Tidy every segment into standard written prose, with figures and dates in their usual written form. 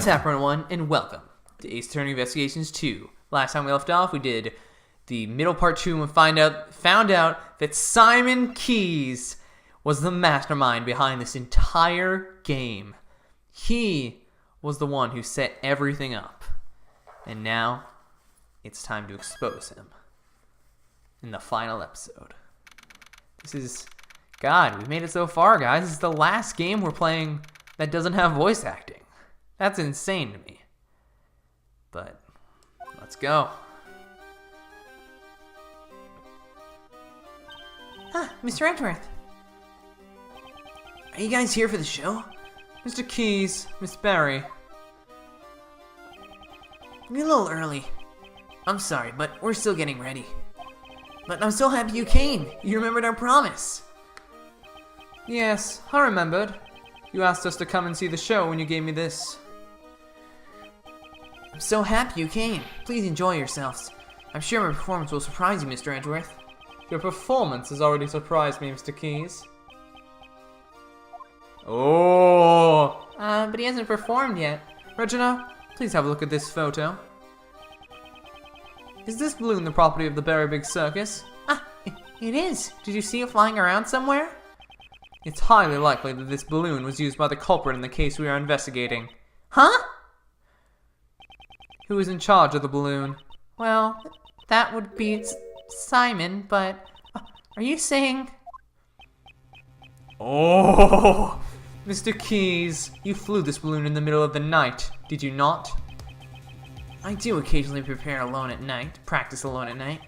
What's up, everyone, and welcome to Ace Attorney Investigations 2. Last time we left off, we did the middle part 2 and found out that Simon Keyes was the mastermind behind this entire game. He was the one who set everything up. And now, it's time to expose him in the final episode. God, we've made it so far, guys. This is the last game we're playing that doesn't have voice acting. That's insane to me. But, let's go. Mr. Edgeworth. Are you guys here for the show? Mr. Keyes, Miss Barry. You're a little early. I'm sorry, but we're still getting ready. But I'm so happy you came. You remembered our promise. Yes, I remembered. You asked us to come and see the show when you gave me this. I'm so happy you came. Please enjoy yourselves. I'm sure my performance will surprise you, Mr. Edgeworth. Your performance has already surprised me, Mr. Keyes. Oh! But he hasn't performed yet. Regina, please have a look at this photo. Is this balloon the property of the Berry Big Circus? It is. Did you see it flying around somewhere? It's highly likely that this balloon was used by the culprit in the case we are investigating. Huh? Who is in charge of the balloon? Well, that would be Simon, but are you saying... Oh! Mr. Keyes, you flew this balloon in the middle of the night, did you not? I do occasionally prepare alone at night, practice alone at night.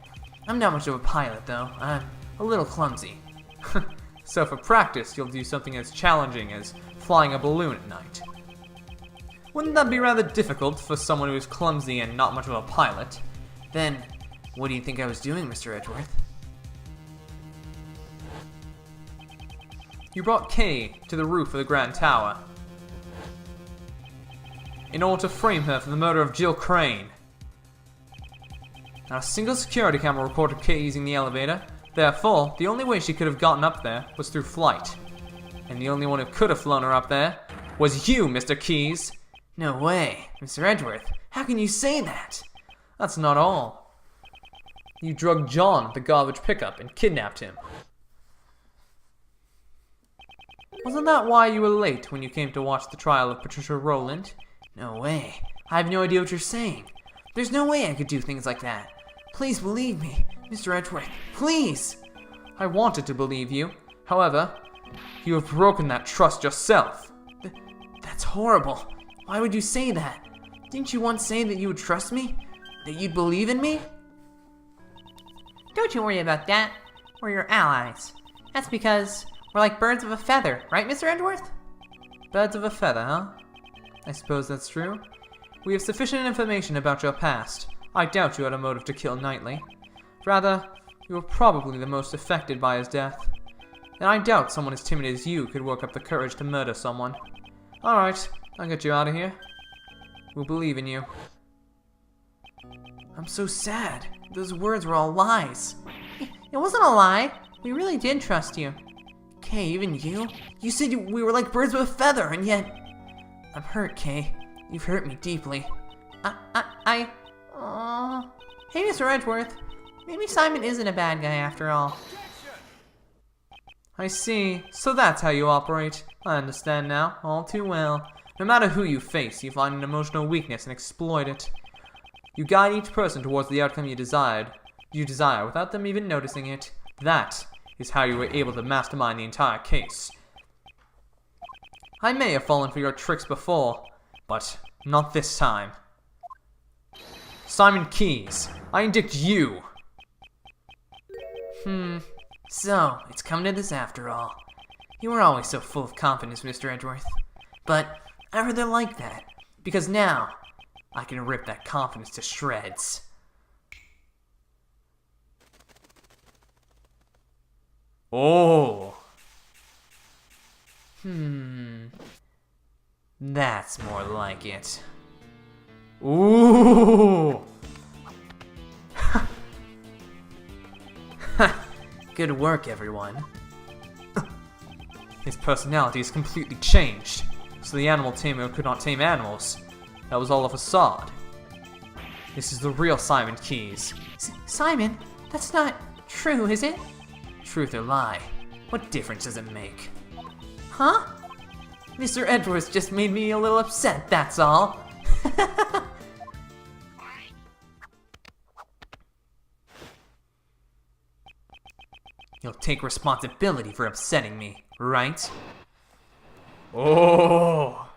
I'm not much of a pilot, though. I'm a little clumsy. So for practice, you'll do something as challenging as flying a balloon at night. Wouldn't that be rather difficult for someone who is clumsy and not much of a pilot? Then, what do you think I was doing, Mr. Edgeworth? You brought Kay to the roof of the Grand Tower in order to frame her for the murder of Jill Crane. Not a single security camera recorded Kay using the elevator. Therefore, the only way she could have gotten up there was through flight. And the only one who could have flown her up there was you, Mr. Keyes. No way, Mr. Edgeworth. How can you say that? That's not all. You drugged John at the garbage pickup and kidnapped him. Wasn't that why you were late when you came to watch the trial of Patricia Rowland? No way. I have no idea what you're saying. There's no way I could do things like that. Please believe me, Mr. Edgeworth. Please! I wanted to believe you. However, you have broken that trust yourself. That's horrible. Why would you say that? Didn't you once say that you would trust me? That you'd believe in me? Don't you worry about that. We're your allies. That's because we're like birds of a feather, right, Mr. Edgeworth? Birds of a feather, huh? I suppose that's true. We have sufficient information about your past. I doubt you had a motive to kill Knightley. Rather, you were probably the most affected by his death. And I doubt someone as timid as you could work up the courage to murder someone. Alright, I'll get you out of here. We'll believe in you. I'm so sad. Those words were all lies. It wasn't a lie. We really did trust you. Kay, even you? You said we were like birds with a feather, and yet... I'm hurt, Kay. You've hurt me deeply. Hey, Mr. Edgeworth. Maybe Simon isn't a bad guy after all. I see. So that's how you operate. I understand now, all too well. No matter who you face, you find an emotional weakness and exploit it. You guide each person towards the outcome you desire without them even noticing it. That is how you were able to mastermind the entire case. I may have fallen for your tricks before, but not this time. Simon Keyes, I indict you! So, it's come to this after all. You were always so full of confidence, Mr. Edgeworth. But I rather like that, because now I can rip that confidence to shreds. Oh! That's more like it. Ooh! Good work, everyone. His personality is completely changed, so the animal tamer could not tame animals. That was all a facade. This is the real Simon Keys. Simon? That's not true, is it? Truth or lie, what difference does it make? Huh? Mr. Edwards just made me a little upset, that's all. You'll take responsibility for upsetting me, right? Oh!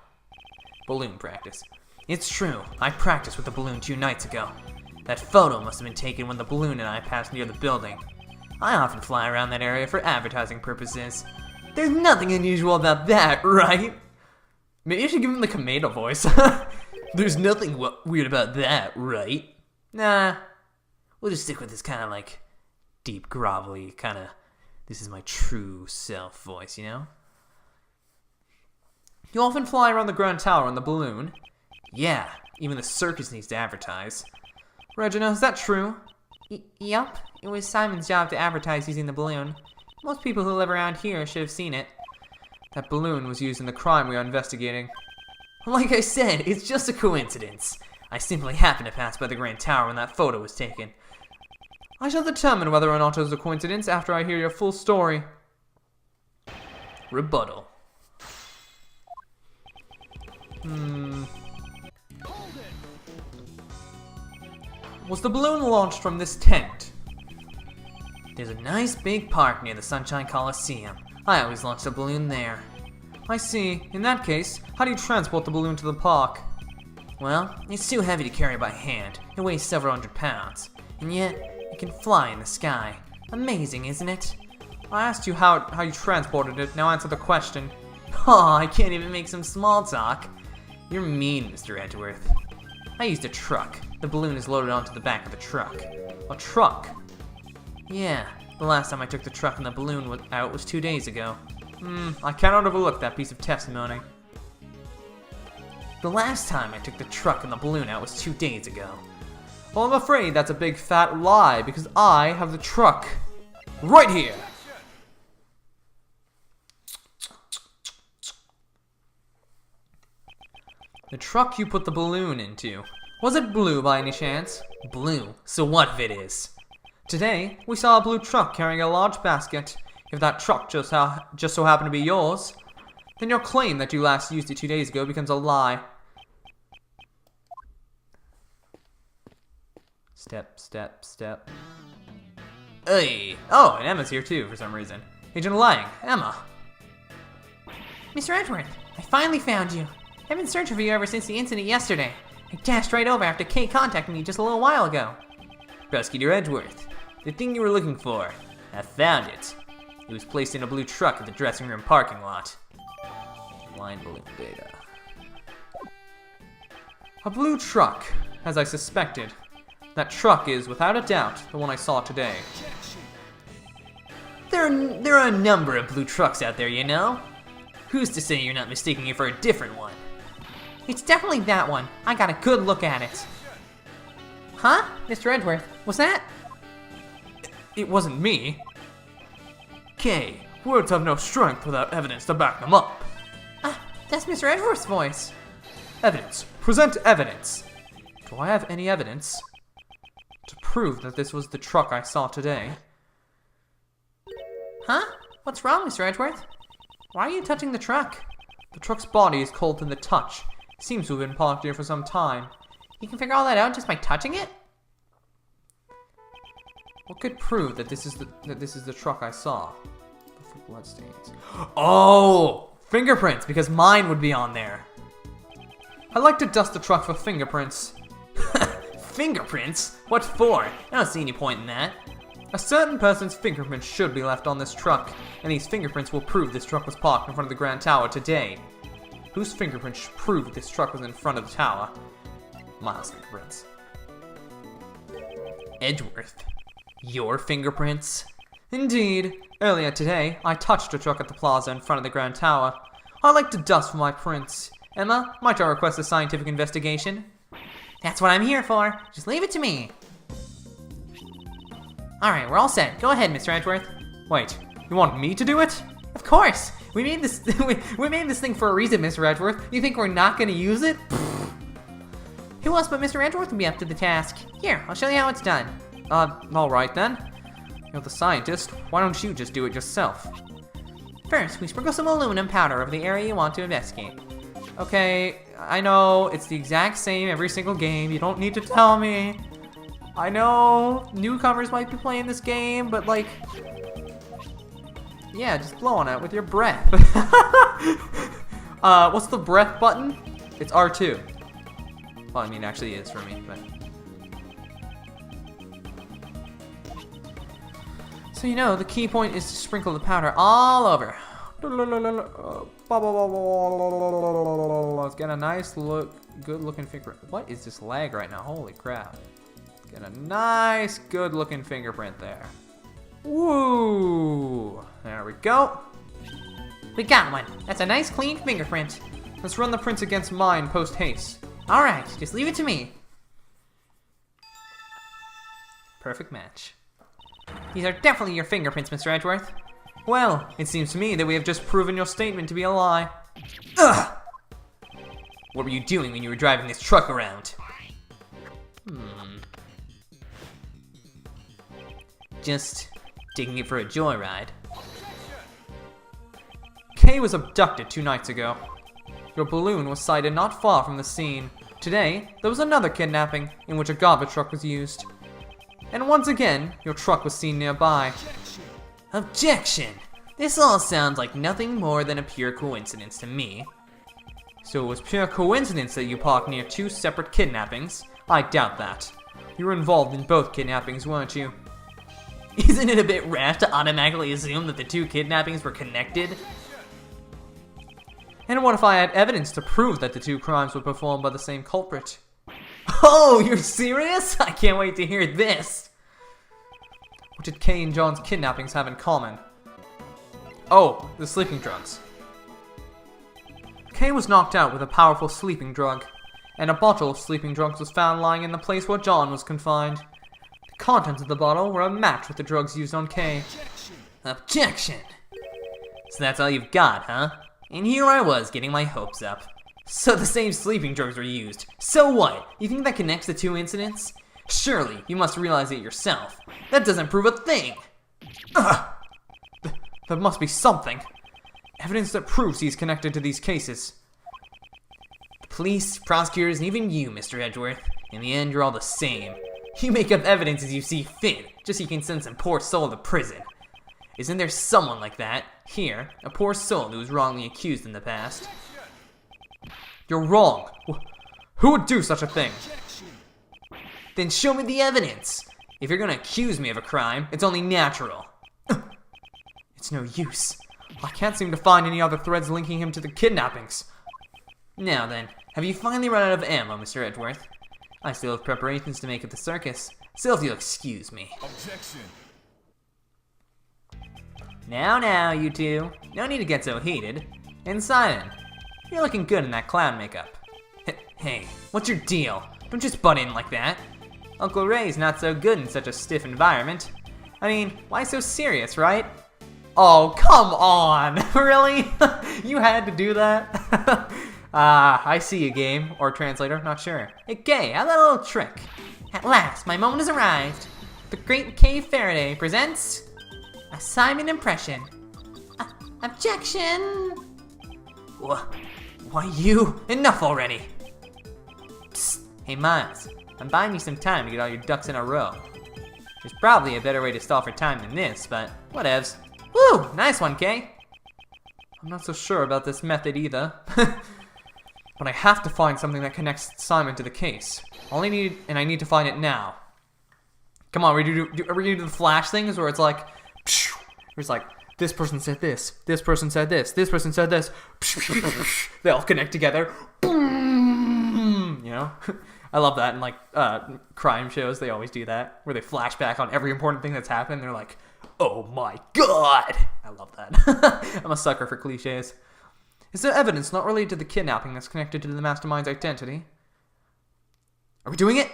Balloon practice. It's true, I practiced with the balloon 2 nights ago. That photo must have been taken when the balloon and I passed near the building. I often fly around that area for advertising purposes. There's nothing unusual about that, right? Maybe you should give him the Kamado voice. There's nothing weird about that, right? Nah, we'll just stick with this kind of like deep, grovelly, kind of this is my true self voice, you know? You often fly around the Grand Tower on the balloon? Yeah, even the circus needs to advertise. Regina, is that true? Yup, it was Simon's job to advertise using the balloon. Most people who live around here should have seen it. That balloon was used in the crime we are investigating. Like I said, it's just a coincidence. I simply happened to pass by the Grand Tower when that photo was taken. I shall determine whether or not it was a coincidence after I hear your full story. Rebuttal. Was the balloon launched from this tent? There's a nice big park near the Sunshine Coliseum. I always launch the balloon there. I see. In that case, how do you transport the balloon to the park? Well, it's too heavy to carry by hand. It weighs several hundred pounds. And yet, it can fly in the sky. Amazing, isn't it? I asked you how you transported it. Now answer the question. Oh, I can't even make some small talk. You're mean, Mr. Edgeworth. I used a truck. The balloon is loaded onto the back of the truck. A truck? Yeah, the last time I took the truck and the balloon out was 2 days ago. I cannot overlook that piece of testimony. The last time I took the truck and the balloon out was 2 days ago. Well, I'm afraid that's a big fat lie because I have the truck right here. The truck you put the balloon into. Was it blue by any chance? Blue, so what if it is? Today, we saw a blue truck carrying a large basket. If that truck just so happened to be yours, then your claim that you last used it 2 days ago becomes a lie. Step, step, step. Hey! Oh, and Emma's here too for some reason. Agent Lang, Emma. Mr. Edgeworth, I finally found you. I've been searching for you ever since the incident yesterday. I dashed right over after Kate contacted me just a little while ago. Prosecutor Edgeworth, the thing you were looking for, I found it. It was placed in a blue truck at the dressing room parking lot. Line balloon data. A blue truck, as I suspected. That truck is, without a doubt, the one I saw today. There are a number of blue trucks out there, you know? Who's to say you're not mistaking it for a different one? It's definitely that one. I got a good look at it. Huh? Mr. Edgeworth, was that? It wasn't me. Kay, words have no strength without evidence to back them up. That's Mr. Edgeworth's voice. Evidence. Present evidence. Do I have any evidence to prove that this was the truck I saw today? Huh? What's wrong, Mr. Edgeworth? Why are you touching the truck? The truck's body is cold in the touch. It seems to have been parked here for some time. You can figure all that out just by touching it? What could prove that this is the truck I saw? Bloodstains. Oh! Fingerprints, because mine would be on there. I'd like to dust the truck for fingerprints. Fingerprints? What for? I don't see any point in that. A certain person's fingerprints should be left on this truck, and these fingerprints will prove this truck was parked in front of the Grand Tower today. Whose fingerprints should prove this truck was in front of the tower? Miles' fingerprints. Edgeworth. Your fingerprints? Indeed. Earlier today, I touched a truck at the plaza in front of the Grand Tower. I'd like to dust for my prints. Emma, might I request a scientific investigation? That's what I'm here for. Just leave it to me. Alright, we're all set. Go ahead, Mr. Edgeworth. Wait, you want me to do it? Of course! We made this we made this thing for a reason, Mr. Edgeworth. You think we're not gonna use it? Who else but Mr. Edgeworth would be up to the task? Here, I'll show you how it's done. Alright then. You're the scientist, why don't you just do it yourself? First, we sprinkle some aluminum powder over the area you want to investigate. Okay, I know, it's the exact same every single game, you don't need to tell me. I know newcomers might be playing this game, but like, yeah, just blow on it with your breath. What's the breath button? It's R2. Well, I mean, actually it is for me, but. So you know, the key point is to sprinkle the powder all over. Let's get a nice good looking fingerprint. What is this lag right now? Holy crap. Get a nice, good looking fingerprint there. Woo! There we go. We got one. That's a nice clean fingerprint. Let's run the prints against mine post haste. Alright, just leave it to me. Perfect match. These are definitely your fingerprints, Mr. Edgeworth. Well, it seems to me that we have just proven your statement to be a lie. Ugh! What were you doing when you were driving this truck around? Just taking it for a joyride. Kay was abducted 2 nights ago. Your balloon was sighted not far from the scene. Today, there was another kidnapping in which a garbage truck was used. And once again, your truck was seen nearby. Objection! This all sounds like nothing more than a pure coincidence to me. So it was pure coincidence that you parked near 2 separate kidnappings? I doubt that. You were involved in both kidnappings, weren't you? Isn't it a bit rash to automatically assume that the 2 kidnappings were connected? And what if I had evidence to prove that the 2 crimes were performed by the same culprit? Oh, you're serious? I can't wait to hear this. What did Kay and John's kidnappings have in common? Oh, the sleeping drugs. Kay was knocked out with a powerful sleeping drug, and a bottle of sleeping drugs was found lying in the place where John was confined. The contents of the bottle were a match with the drugs used on Kay. Objection! So that's all you've got, huh? And here I was getting my hopes up. So the same sleeping drugs were used. So what? You think that connects the 2 incidents? Surely, you must realize it yourself. That doesn't prove a thing! Ugh. There must be something. Evidence that proves he's connected to these cases. The police, prosecutors, and even you, Mr. Edgeworth. In the end, you're all the same. You make up evidence as you see fit, just so you can send some poor soul to prison. Isn't there someone like that, here, a poor soul who was wrongly accused in the past? You're wrong. Who would do such a thing? Then show me the evidence. If you're gonna accuse me of a crime, it's only natural. It's no use. I can't seem to find any other threads linking him to the kidnappings. Now then, have you finally run out of ammo, Mr. Edgeworth? I still have preparations to make at the circus, so if you'll excuse me. Objection. Now, you two. No need to get so heated. And Simon, you're looking good in that clown makeup. Hey, what's your deal? Don't just butt in like that. Uncle Ray's not so good in such a stiff environment. I mean, why so serious, right? Oh, come on! Really? You had to do that? I see you, game. Or translator, not sure. Hey, Kay, how about a little trick? At last, my moment has arrived. The great Kay Faraday presents a Simon impression. Objection! Why you? Enough already! Psst. Hey Miles, I'm buying you some time to get all your ducks in a row. There's probably a better way to stall for time than this, but whatevs. Woo! Nice one, Kay! I'm not so sure about this method either. But I have to find something that connects Simon to the case. I need to find it now. Come on, are we gonna do the flash things where it's like, it's like, this person said this, this person said this, this person said this. They all connect together. You know? I love that in like crime shows. They always do that where they flash back on every important thing that's happened. They're like, oh my god. I love that. I'm a sucker for cliches. Is there evidence not related to the kidnapping that's connected to the mastermind's identity? Are we doing it?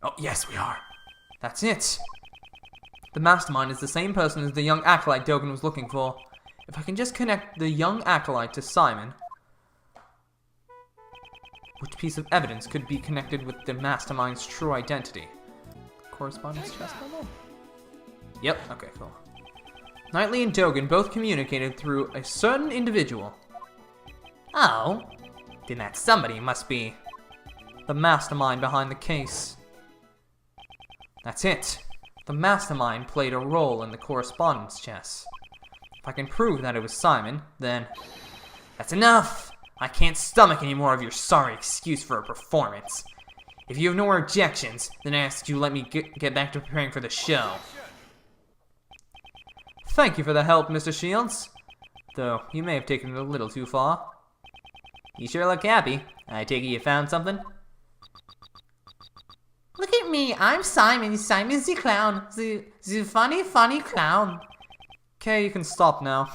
Oh, yes, we are. That's it. The mastermind is the same person as the young acolyte Dogen was looking for. If I can just connect the young acolyte to Simon. Which piece of evidence could be connected with the mastermind's true identity? Correspondence chest level? Yep, okay, cool. Knightley and Dogen both communicated through a certain individual. Oh? Then that somebody must be the mastermind behind the case. That's it. The mastermind played a role in the correspondence chess. If I can prove that it was Simon, then... That's enough! I can't stomach any more of your sorry excuse for a performance. If you have no more objections, then I ask you let me get back to preparing for the show. Thank you for the help, Mr. Shields. Though, you may have taken it a little too far. You sure look happy. I take it you found something? Look at me, I'm Simon. Simon's the clown. The funny clown. Okay, you can stop now.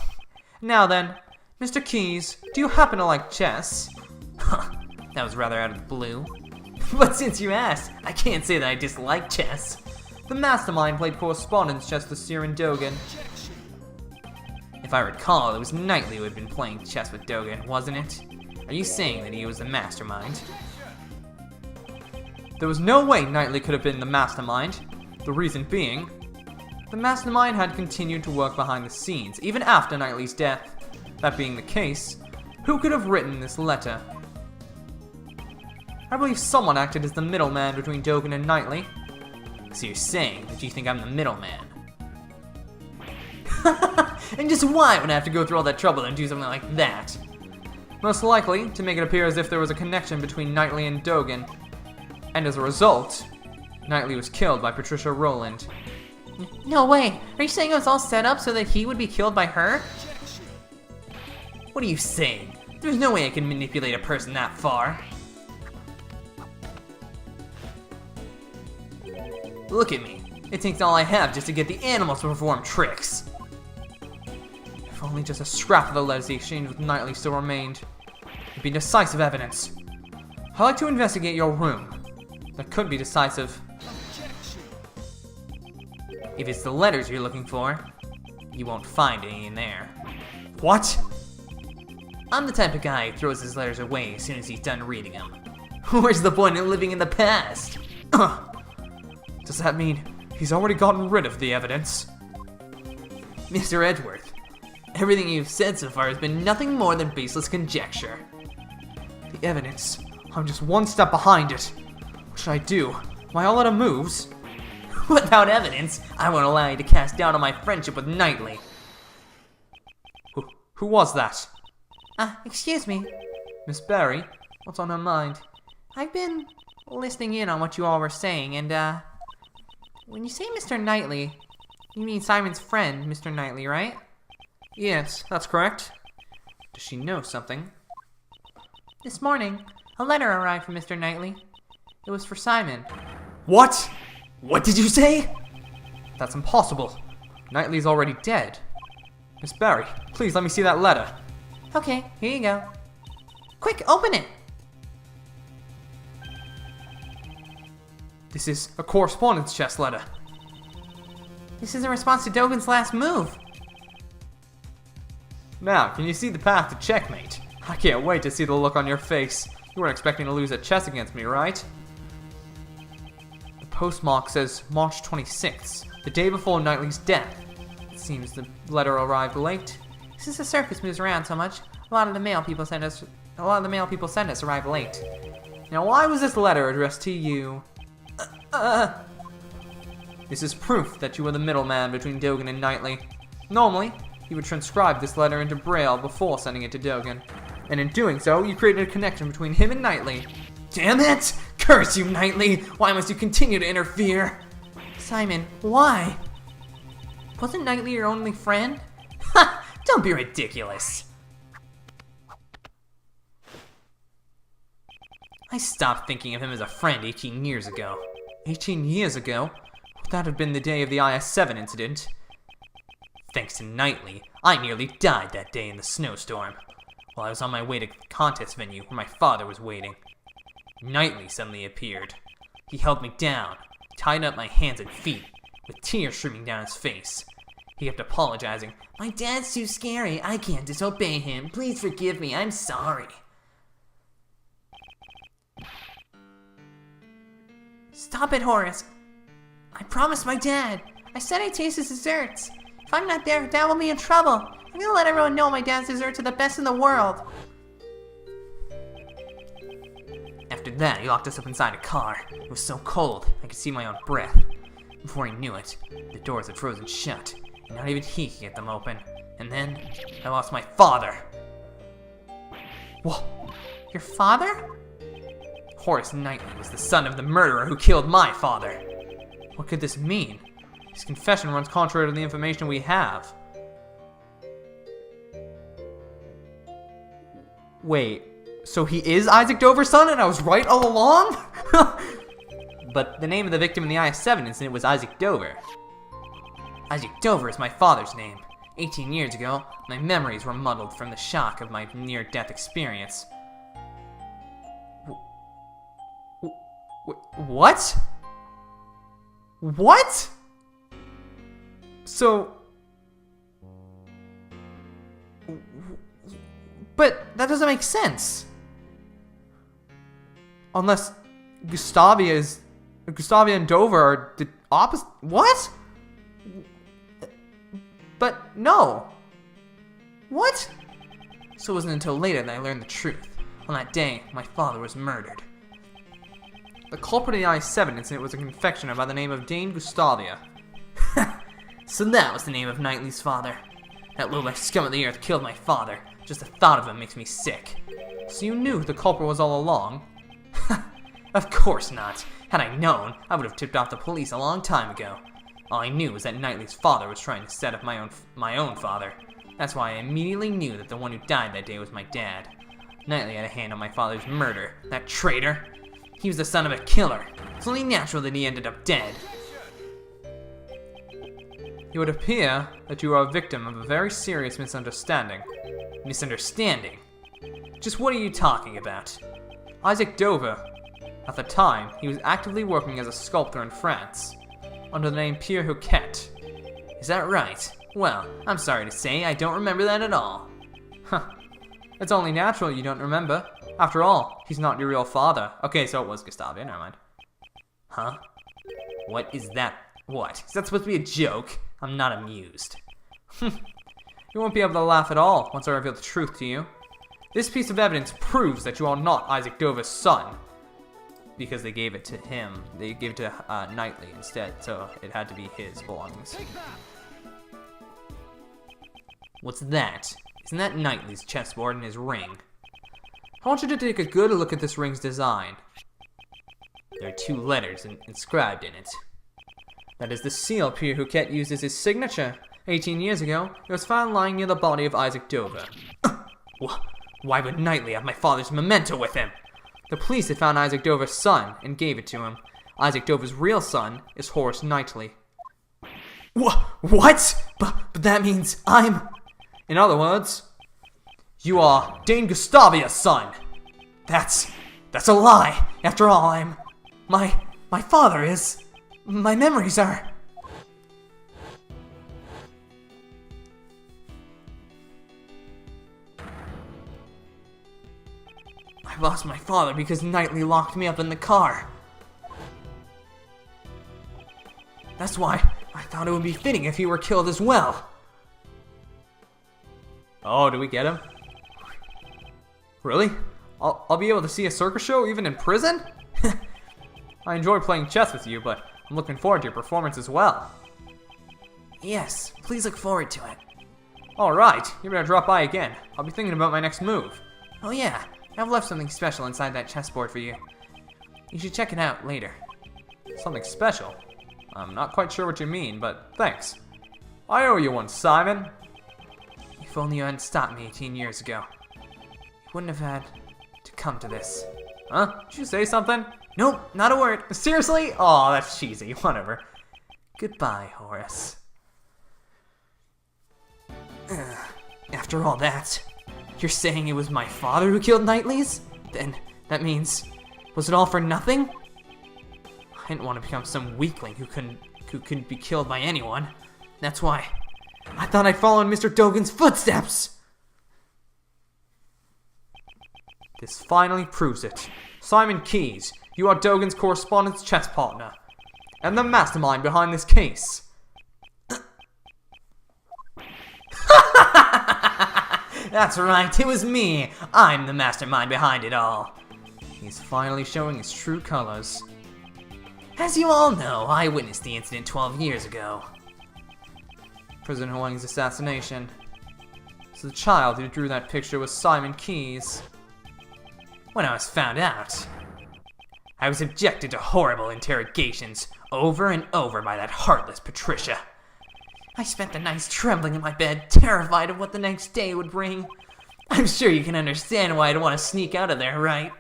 Now then, Mr. Keys, do you happen to like chess? That was rather out of the blue. But since you asked, I can't say that I dislike chess. The mastermind played correspondence chess with Siren Dogen. If I recall, it was Knightley who had been playing chess with Dogen, wasn't it? Are you saying that he was the mastermind? There was no way Knightley could have been the mastermind. The reason being, the mastermind had continued to work behind the scenes, even after Knightley's death. That being the case, who could have written this letter? I believe someone acted as the middleman between Dogen and Knightley. So you're saying that you think I'm the middleman? And just why would I have to go through all that trouble and do something like that? Most likely, to make it appear as if there was a connection between Knightley and Dogen. And as a result, Knightley was killed by Patricia Rowland. No way! Are you saying it was all set up so that he would be killed by her? What are you saying? There's no way I can manipulate a person that far. Look at me. It takes all I have just to get the animals to perform tricks. If only just a scrap of the letters he exchanged with Knightley still remained. It'd be decisive evidence. I'd like to investigate your room. That could be decisive. If it's the letters you're looking for, you won't find any in there. What? I'm the type of guy who throws his letters away as soon as he's done reading them. Where's the point in living in the past? Does that mean he's already gotten rid of the evidence? Mr. Edgeworth, everything you've said so far has been nothing more than baseless conjecture. The evidence, I'm just one step behind it. What should I do? Am I all out of moves? Without evidence, I won't allow you to cast doubt on my friendship with Knightley. Who was that? Excuse me. Miss Barry? What's on her mind? I've been listening in on what you all were saying, and, when you say Mr. Knightley, you mean Simon's friend, Mr. Knightley, right? Yes, that's correct. Does she know something? This morning, a letter arrived from Mr. Knightley. It was for Simon. What? What did you say? That's impossible. Knightley's already dead. Miss Barry, please let me see that letter. Okay, here you go. Quick, open it! This is a correspondence chest letter. This is a response to Dogen's last move. Now, can you see the path to checkmate? I can't wait to see the look on your face. You weren't expecting to lose at chess against me, right? The postmark says March 26th, the day before Knightley's death. It seems the letter arrived late. Since the circus moves around so much, a lot of the mail people send us arrive late. Now, why was this letter addressed to you? This is proof that you were the middleman between Dogen and Knightley. Normally, you would transcribe this letter into Braille before sending it to Dogen. And in doing so, you created a connection between him and Knightley. Damn it! Curse you, Knightley! Why must you continue to interfere? Simon, why? Wasn't Knightley your only friend? Ha! Don't be ridiculous! I stopped thinking of him as a friend 18 years ago. 18 years ago? Would that have been the day of the IS-7 incident? Thanks to Knightley, I nearly died that day in the snowstorm, while I was on my way to the contest venue where my father was waiting. Knightley suddenly appeared. He held me down, tied up my hands and feet, with tears streaming down his face. He kept apologizing. My dad's too scary. I can't disobey him. Please forgive me. I'm sorry. Stop it, Horace. I promised my dad. I said I'd taste his desserts. If I'm not there, Dad will be in trouble. I'm gonna let everyone know my dad's desserts are the best in the world. After that, he locked us up inside a car. It was so cold, I could see my own breath. Before he knew it, the doors had frozen shut, and not even he could get them open. And then, I lost my father. Whoa. Your father? Horace Knightley was the son of the murderer who killed my father. What could this mean? His confession runs contrary to the information we have. Wait, so he is Isaac Dover's son and I was right all along? But the name of the victim in the IS-7 incident was Isaac Dover. Isaac Dover is my father's name. 18 years ago, my memories were muddled from the shock of my near-death experience. What? What? So... But that doesn't make sense. Unless Gustavia and Dover are the opposite. What? But no. What? So it wasn't until later that I learned the truth. On that day, my father was murdered. The culprit in the I-7 incident was a confectioner by the name of Dane Gustavia. So that was the name of Knightley's father. That lowlife scum of the earth killed my father. Just the thought of him makes me sick. So you knew who the culprit was all along? Of course not. Had I known, I would have tipped off the police a long time ago. All I knew was that Knightley's father was trying to set up my own father. That's why I immediately knew that the one who died that day was my dad. Knightley had a hand on my father's murder. That traitor. He was the son of a killer. It's only natural that he ended up dead. It would appear that you are a victim of a very serious misunderstanding. Misunderstanding? Just what are you talking about? Isaac Dover. At the time, he was actively working as a sculptor in France, under the name Pierre Huquet. Is that right? Well, I'm sorry to say, I don't remember that at all. Huh. It's only natural you don't remember. After all, he's not your real father. Okay, so it was Gustavia, never mind. Huh? What is that? What? Is that supposed to be a joke? I'm not amused. You won't be able to laugh at all once I reveal the truth to you. This piece of evidence proves that you are not Isaac Dover's son. Because they gave it to him. They gave it to Knightley instead, so it had to be his belongings. What's that? Isn't that Knightley's chessboard and his ring? I want you to take a good look at this ring's design. There are two letters inscribed in it. That is the seal Pierre Huquet used as his signature. 18 years ago, it was found lying near the body of Isaac Dover. Why would Knightley have my father's memento with him? The police had found Isaac Dover's son and gave it to him. Isaac Dover's real son is Horace Knightley. What? But that means I'm... In other words, you are Dane Gustavia's son. That's a lie. After all, I'm... My father is... My memories are... I lost my father because Knightley locked me up in the car. That's why I thought it would be fitting if he were killed as well. Oh, do we get him? Really? I'll be able to see a circus show even in prison? I enjoy playing chess with you, but I'm looking forward to your performance as well. Yes, please look forward to it. Alright, you better drop by again. I'll be thinking about my next move. Oh yeah, I've left something special inside that chessboard for you. You should check it out later. Something special? I'm not quite sure what you mean, but thanks. I owe you one, Simon. If only you hadn't stopped me 18 years ago. You wouldn't have had to come to this. Huh? Did you say something? Nope, not a word. Seriously? Aw, that's cheesy. Whatever. Goodbye, Horace. After all that, you're saying it was my father who killed Knightley's? Then that means, was it all for nothing? I didn't want to become some weakling who couldn't be killed by anyone. That's why I thought I'd follow in Mr. Dogan's footsteps. This finally proves it. Simon Keyes, You are Dogen's correspondence chess partner, and the mastermind behind this case. That's right, it was me. I'm the mastermind behind it all. He's finally showing his true colors. As you all know, I witnessed the incident 12 years ago. President Huang's assassination. So the child who drew that picture was Simon Keyes. When I was found out, I was subjected to horrible interrogations over and over by that heartless Patricia. I spent the nights trembling in my bed, terrified of what the next day would bring. I'm sure you can understand why I'd want to sneak out of there, right?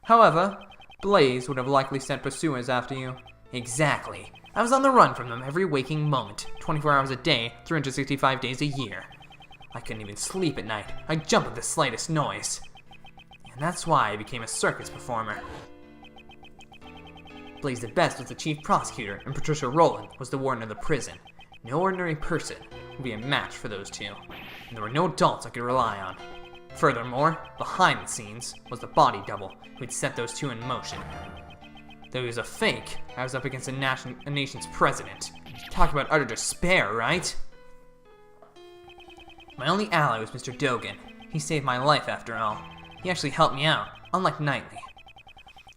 However, Blaze would have likely sent pursuers after you. Exactly. I was on the run from them every waking moment, 24 hours a day, 365 days a year. I couldn't even sleep at night. I'd jump at the slightest noise. And that's why I became a circus performer. Blaze the Best was the chief prosecutor, and Patricia Rowland was the warden of the prison. No ordinary person would be a match for those two, and there were no adults I could rely on. Furthermore, behind the scenes was the body double who had set those two in motion. Though he was a fake, I was up against a nation's president. Talk about utter despair, right? My only ally was Mr. Dogen. He saved my life after all. He actually helped me out, unlike Knightley.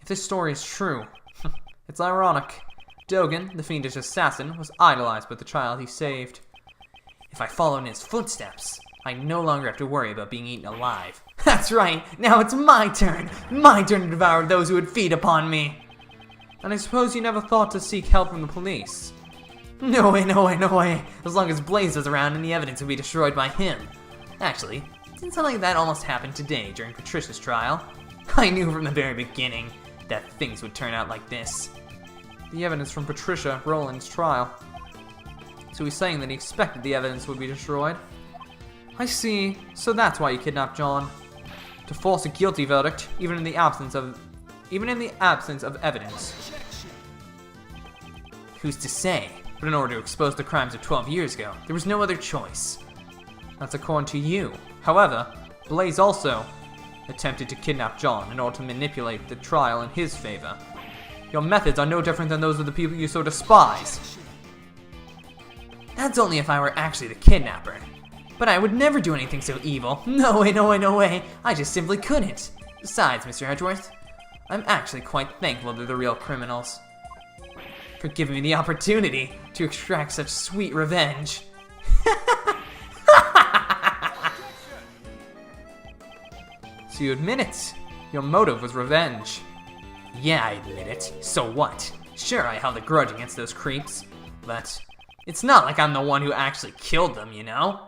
If this story is true, it's ironic. Dogen, the fiendish assassin, was idolized by the child he saved. If I follow in his footsteps, I no longer have to worry about being eaten alive. That's right, now it's my turn! My turn to devour those who would feed upon me! And I suppose you never thought to seek help from the police? No way, no way, no way. As long as Blaze was around and the evidence would be destroyed by him. Actually, didn't something like that almost happen today during Patricia's trial? I knew from the very beginning that things would turn out like this. The evidence from Patricia Rowland's trial. So he's saying that he expected the evidence would be destroyed. I see. So that's why you kidnapped John. To force a guilty verdict, even in the absence of evidence. Who's to say? But in order to expose the crimes of 12 years ago, there was no other choice. That's according to you. However, Blaze also attempted to kidnap John in order to manipulate the trial in his favor. Your methods are no different than those of the people you so despise. That's only if I were actually the kidnapper. But I would never do anything so evil. No way, no way, no way. I just simply couldn't. Besides, Mr. Edgeworth, I'm actually quite thankful to the real criminals for giving me the opportunity to extract such sweet revenge. So you admit it. Your motive was revenge. Yeah, I admit it. So what? Sure, I held a grudge against those creeps, but it's not like I'm the one who actually killed them, you know?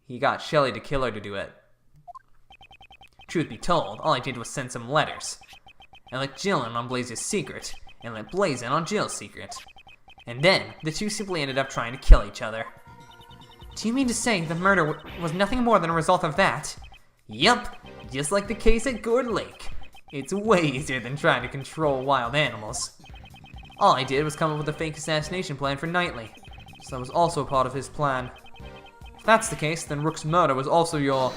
He got Shelley to kill her to do it. Truth be told, all I did was send some letters. I let Jill in on Blaze's secret, and let Blaze in on Jill's secret. And then, the two simply ended up trying to kill each other. Do you mean to say the murder was nothing more than a result of that? Yup, just like the case at Gourd Lake. It's way easier than trying to control wild animals. All I did was come up with a fake assassination plan for Knightley. So that was also part of his plan. If that's the case, then Rook's murder was also your...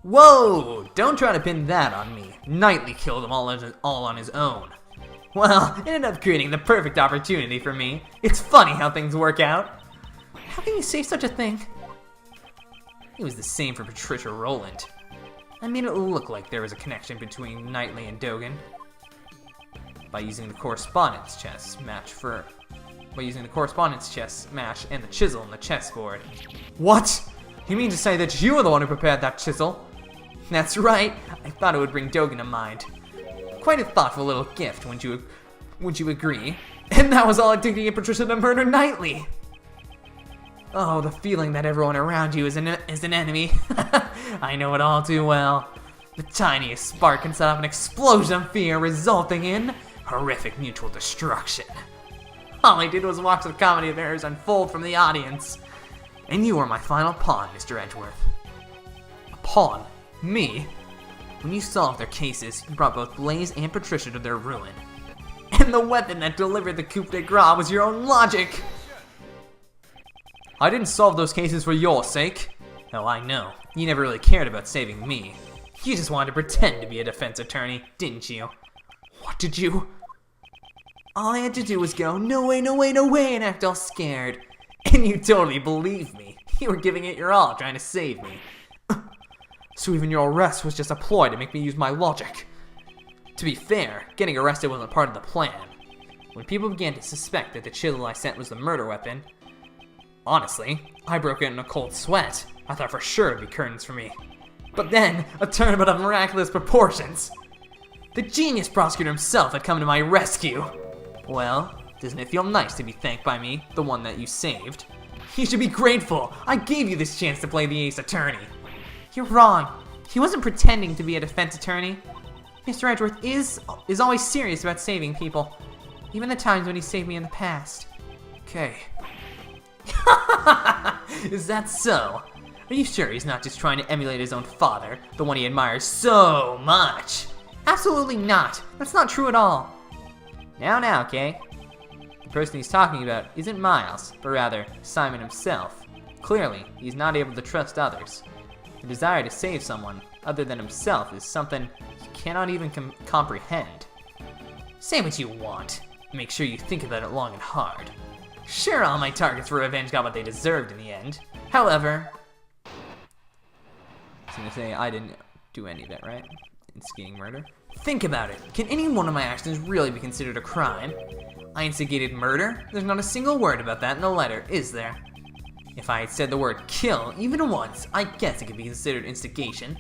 Whoa! Don't try to pin that on me. Knightley killed them all on his own. Well, it ended up creating the perfect opportunity for me. It's funny how things work out. How can you say such a thing? It was the same for Patricia Rowland. I made it look like there was a connection between Knightley and Dogen by using the correspondence chess match and the chisel in the chessboard. What? You mean to say that you were the one who prepared that chisel? That's right. I thought it would bring Dogen to mind. Quite a thoughtful little gift, wouldn't you agree? And that was all it took to get Patricia to murder Knightley. Oh, the feeling that everyone around you is an enemy. I know it all too well. The tiniest spark can set off an explosion of fear, resulting in horrific mutual destruction. All I did was watch the comedy of errors unfold from the audience. And you were my final pawn, Mr. Edgeworth. A pawn? Me? When you solved their cases, you brought both Blaze and Patricia to their ruin. And the weapon that delivered the coup de grace was your own logic! I didn't solve those cases for your sake. Oh, I know. You never really cared about saving me. You just wanted to pretend to be a defense attorney, didn't you? What did you? All I had to do was go, no way, no way, no way, and act all scared. And you totally believed me. You were giving it your all, trying to save me. So even your arrest was just a ploy to make me use my logic. To be fair, getting arrested wasn't part of the plan. When people began to suspect that the chisel I sent was the murder weapon, honestly, I broke out in a cold sweat. I thought for sure it'd be curtains for me. But then, a tournament of miraculous proportions. The genius prosecutor himself had come to my rescue. Well, doesn't it feel nice to be thanked by me, the one that you saved? You should be grateful. I gave you this chance to play the ace attorney. You're wrong. He wasn't pretending to be a defense attorney. Mr. Edgeworth is always serious about saving people. Even the times when he saved me in the past. Okay. Is that so? Are you sure he's not just trying to emulate his own father, the one he admires so much? Absolutely not. That's not true at all. Now, Kay. The person he's talking about isn't Miles, but rather Simon himself. Clearly, he's not able to trust others. The desire to save someone other than himself is something he cannot even comprehend. Say what you want. Make sure you think about it long and hard. Sure, all my targets for revenge got what they deserved in the end. However, I was gonna say I didn't do any of that, right? Instigating murder. Think about it. Can any one of my actions really be considered a crime? I instigated murder? There's not a single word about that in the letter, is there? If I had said the word kill even once, I guess it could be considered instigation.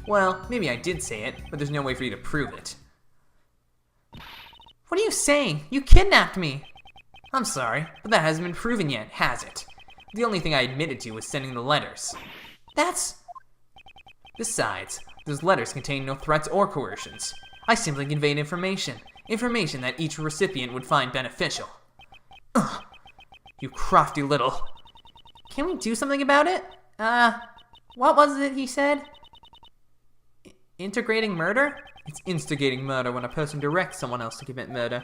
Well, maybe I did say it, but there's no way for you to prove it. What are you saying? You kidnapped me. I'm sorry, but that hasn't been proven yet, has it? The only thing I admitted to was sending the letters. Besides, those letters contain no threats or coercions. I simply conveyed information that each recipient would find beneficial. Ugh, you crafty little... Can we do something about it? What was it he said? Integrating murder? It's instigating murder when a person directs someone else to commit murder.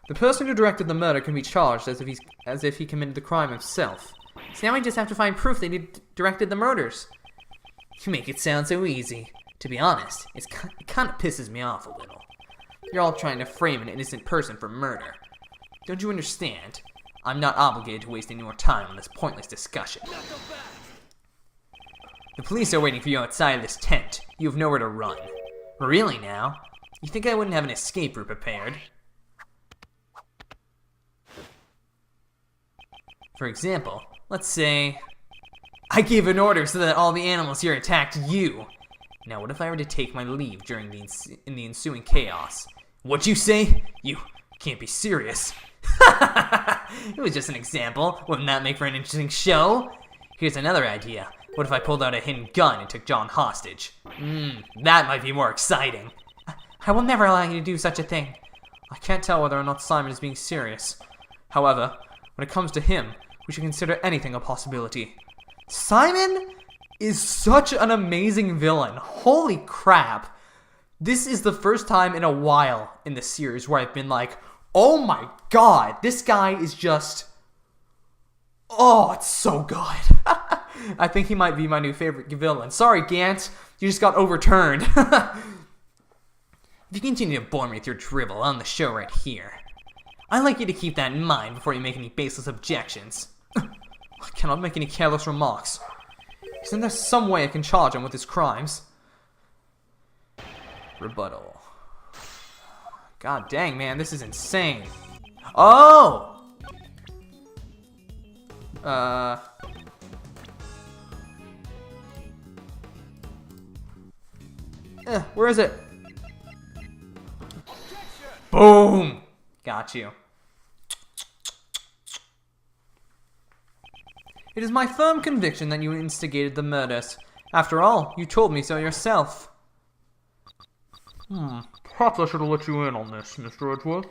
The person who directed the murder can be charged as if he committed the crime himself. So now we just have to find proof that he directed the murders. You make it sound so easy. To be honest, it kind of pisses me off a little. You're all trying to frame an innocent person for murder. Don't you understand? I'm not obligated to waste any more time on this pointless discussion. The police are waiting for you outside this tent. You have nowhere to run. Really now? You think I wouldn't have an escape route prepared? For example, let's say I gave an order so that all the animals here attacked you. Now what if I were to take my leave during in the ensuing chaos? What'd you say? You can't be serious. It was just an example. Wouldn't that make for an interesting show? Here's another idea. What if I pulled out a hidden gun and took John hostage? That might be more exciting. I will never allow you to do such a thing. I can't tell whether or not Simon is being serious. However, when it comes to him, we should consider anything a possibility. Simon is such an amazing villain. Holy crap. This is the first time in a while in the series where I've been like, oh my god, this guy is just... Oh, it's so good. I think he might be my new favorite villain. Sorry, Gant, you just got overturned. If you continue to bore me with your drivel, I'll end the show right here. I'd like you to keep that in mind before you make any baseless objections. I cannot make any careless remarks. Isn't there some way I can charge him with his crimes? Rebuttal. God dang, man, this is insane. Oh! Where is it? Boom! Got you. It is my firm conviction that you instigated the murders. After all, you told me so yourself. Perhaps I should have let you in on this, Mr. Edgeworth.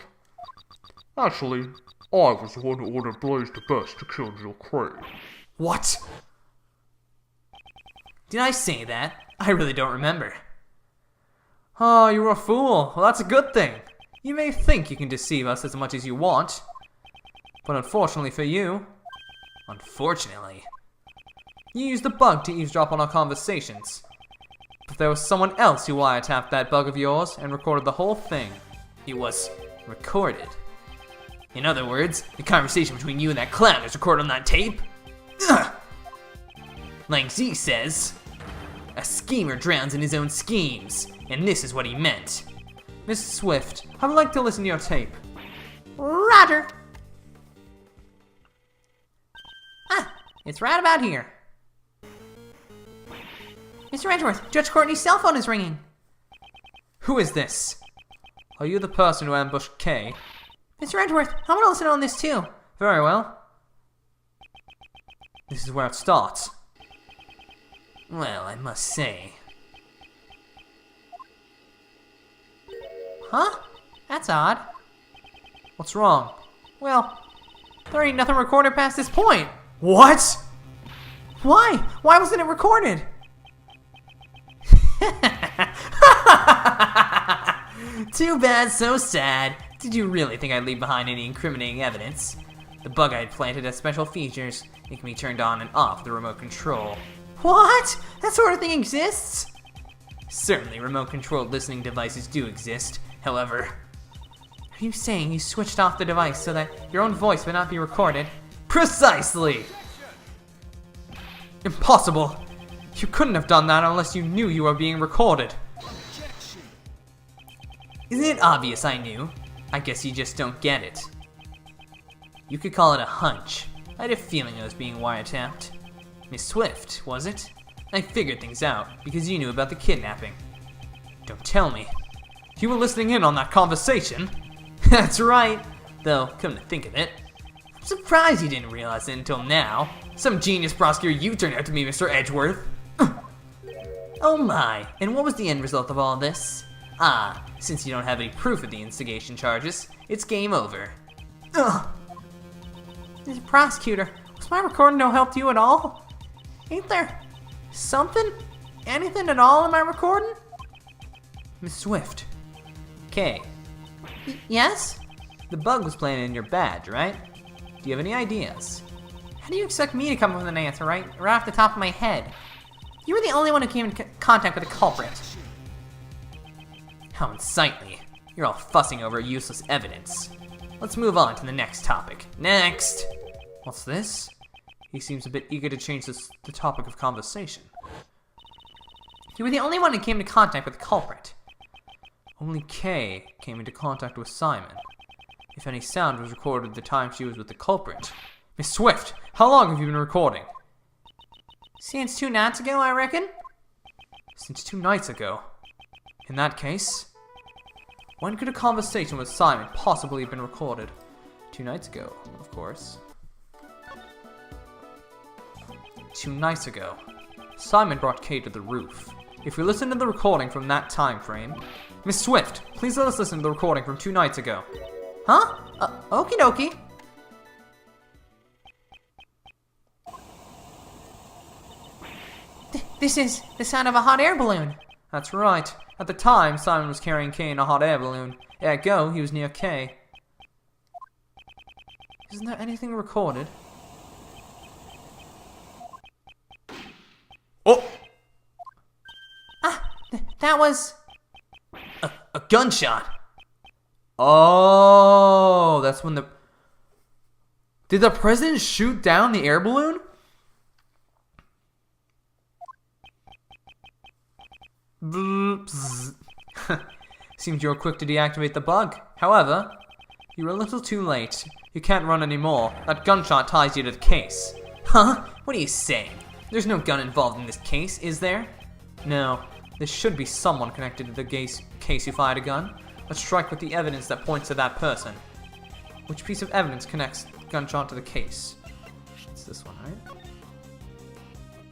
Actually, I was the one who ordered Blaze the Best to kill Jill Craig. What? Did I say that? I really don't remember. Oh, you were a fool. Well, that's a good thing. You may think you can deceive us as much as you want. But unfortunately for you... Unfortunately... You used the bug to eavesdrop on our conversations. But there was someone else who wiretapped that bug of yours and recorded the whole thing. It was recorded. In other words, the conversation between you and that clown is recorded on that tape? Ugh. Like Z says, a schemer drowns in his own schemes, and this is what he meant. Miss Swift, I would like to listen to your tape. Roger. It's right about here. Mr. Edgeworth, Judge Courtney's cell phone is ringing. Who is this? Are you the person who ambushed Kay? Mr. Edgeworth, I want to listen on this too. Very well. This is where it starts. Well, I must say. Huh? That's odd. What's wrong? Well, there ain't nothing recorded past this point. What? Why? Why wasn't it recorded? Too bad, so sad. Did you really think I'd leave behind any incriminating evidence? The bug I had planted has special features. It can be turned on and off with the remote control. What? That sort of thing exists? Certainly, remote-controlled listening devices do exist. However, are you saying you switched off the device so that your own voice would not be recorded? precisely! Impossible! You couldn't have done that unless you knew you were being recorded. Isn't it obvious I knew? I guess you just don't get it. You could call it a hunch. I had a feeling I was being wiretapped. Miss Swift, was it? I figured things out because you knew about the kidnapping. Don't tell me. You were listening in on that conversation? That's right. Though, come to think of it, I'm surprised you didn't realize it until now. Some genius prosecutor you turned out to be, Mr. Edgeworth. Oh my, and what was the end result of all this? Ah, since you don't have any proof of the instigation charges, it's game over. Ugh. Mr. Prosecutor, was my recording no help to you at all? Ain't there something? Anything at all in my recording? Miss Swift. Kay. Yes? The bug was planted in your badge, right? Do you have any ideas? How do you expect me to come up with an answer, right off the top of my head? You were the only one who came in contact with the culprit. How unsightly. You're all fussing over useless evidence. Let's move on to the next topic. Next! What's this? He seems a bit eager to change the topic of conversation. You were the only one who came into contact with the culprit. Only Kay came into contact with Simon. If any sound was recorded at the time she was with the culprit. Miss Swift, how long have you been recording? Since 2 nights ago, I reckon. Since 2 nights ago. In that case, when could a conversation with Simon possibly have been recorded? 2 nights ago, of course. 2 nights ago, Simon brought Kay to the roof. If we listen to the recording from that time frame, Miss Swift, please let us listen to the recording from 2 nights ago. Huh? Okie dokie. This is the sound of a hot air balloon. That's right. At the time, Simon was carrying Kay in a hot air balloon. Ergo, he was near Kay. Isn't there anything recorded? Oh! That was A gunshot! Oh, that's when the... Did the president shoot down the air balloon? Seems you were quick to deactivate the bug. However, you were a little too late. You can't run anymore. That gunshot ties you to the case. Huh? What are you saying? There's no gun involved in this case, is there? No. There should be someone connected to the case who fired a gun. Let's strike with the evidence that points to that person. Which piece of evidence connects the gunshot to the case? It's this one, right?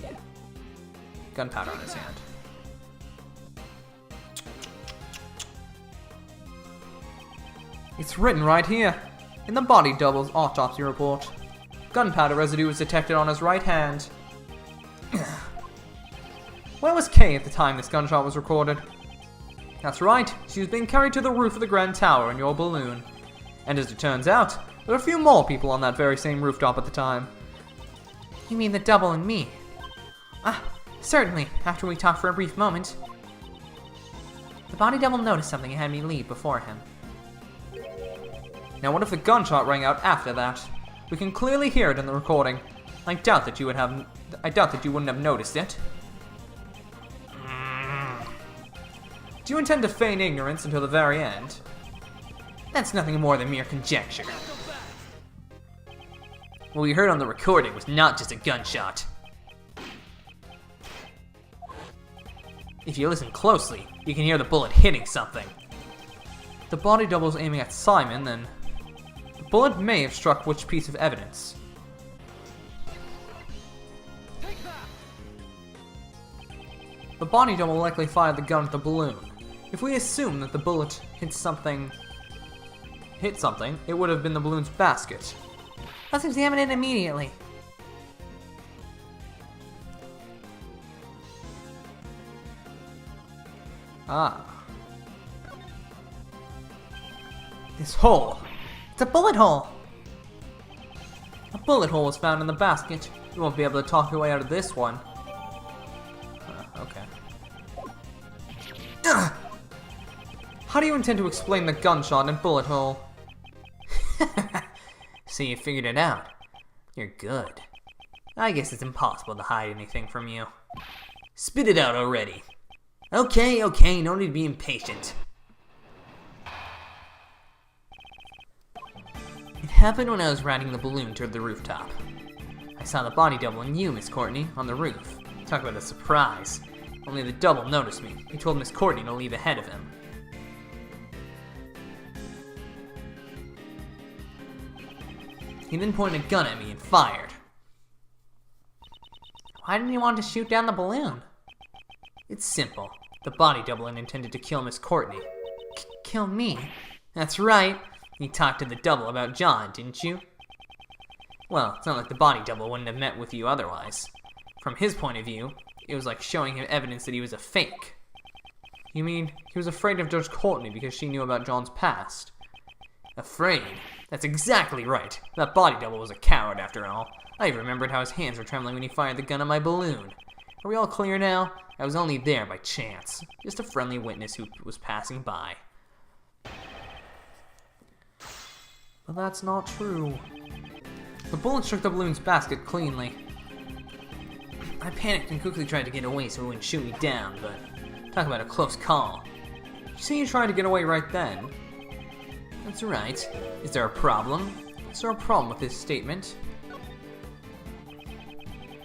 Yeah. Gunpowder on his hand. It's written right here, in the body double's autopsy report. Gunpowder residue was detected on his right hand. Where was Kay at the time this gunshot was recorded? That's right, she was being carried to the roof of the Grand Tower in your balloon. And as it turns out, there were a few more people on that very same rooftop at the time. You mean the double and me? Certainly, after we talked for a brief moment. The body double noticed something and had me leave before him. Now what if the gunshot rang out after that? We can clearly hear it in the recording. I doubt that you wouldn't have noticed it. Do you intend to feign ignorance until the very end? That's nothing more than mere conjecture. What we heard on the recording was not just a gunshot. If you listen closely, you can hear the bullet hitting something. If the body double was aiming at Simon, then the bullet may have struck which piece of evidence? The body double likely fired the gun at the balloon. If we assume that the bullet hit something, it would have been the balloon's basket. Let's examine it immediately. Ah. This hole. It's a bullet hole. A bullet hole was found in the basket. You won't be able to talk your way out of this one. Okay. Ugh. How do you intend to explain the gunshot and bullet hole? So you figured it out. You're good. I guess it's impossible to hide anything from you. Spit it out already. Okay, no need to be impatient. It happened when I was riding the balloon toward the rooftop. I saw the body double and you, Miss Courtney, on the roof. Talk about a surprise. Only the double noticed me. He told Miss Courtney to leave ahead of him. He then pointed a gun at me and fired. Why didn't you want to shoot down the balloon? It's simple. The body double intended to kill Miss Courtney. Kill me? That's right. You talked to the double about John, didn't you? Well, it's not like the body double wouldn't have met with you otherwise. From his point of view, it was like showing him evidence that he was a fake. You mean he was afraid of Judge Courtney because she knew about John's past? Afraid? That's exactly right. That body double was a coward after all. I even remembered how his hands were trembling when he fired the gun at my balloon. Are we all clear now? I was only there by chance. Just a friendly witness who was passing by. But that's not true. The bullet struck the balloon's basket cleanly. I panicked and quickly tried to get away so it wouldn't shoot me down, but talk about a close call. You say you tried to get away right then? That's right. Is there a problem? Is there a problem with this statement?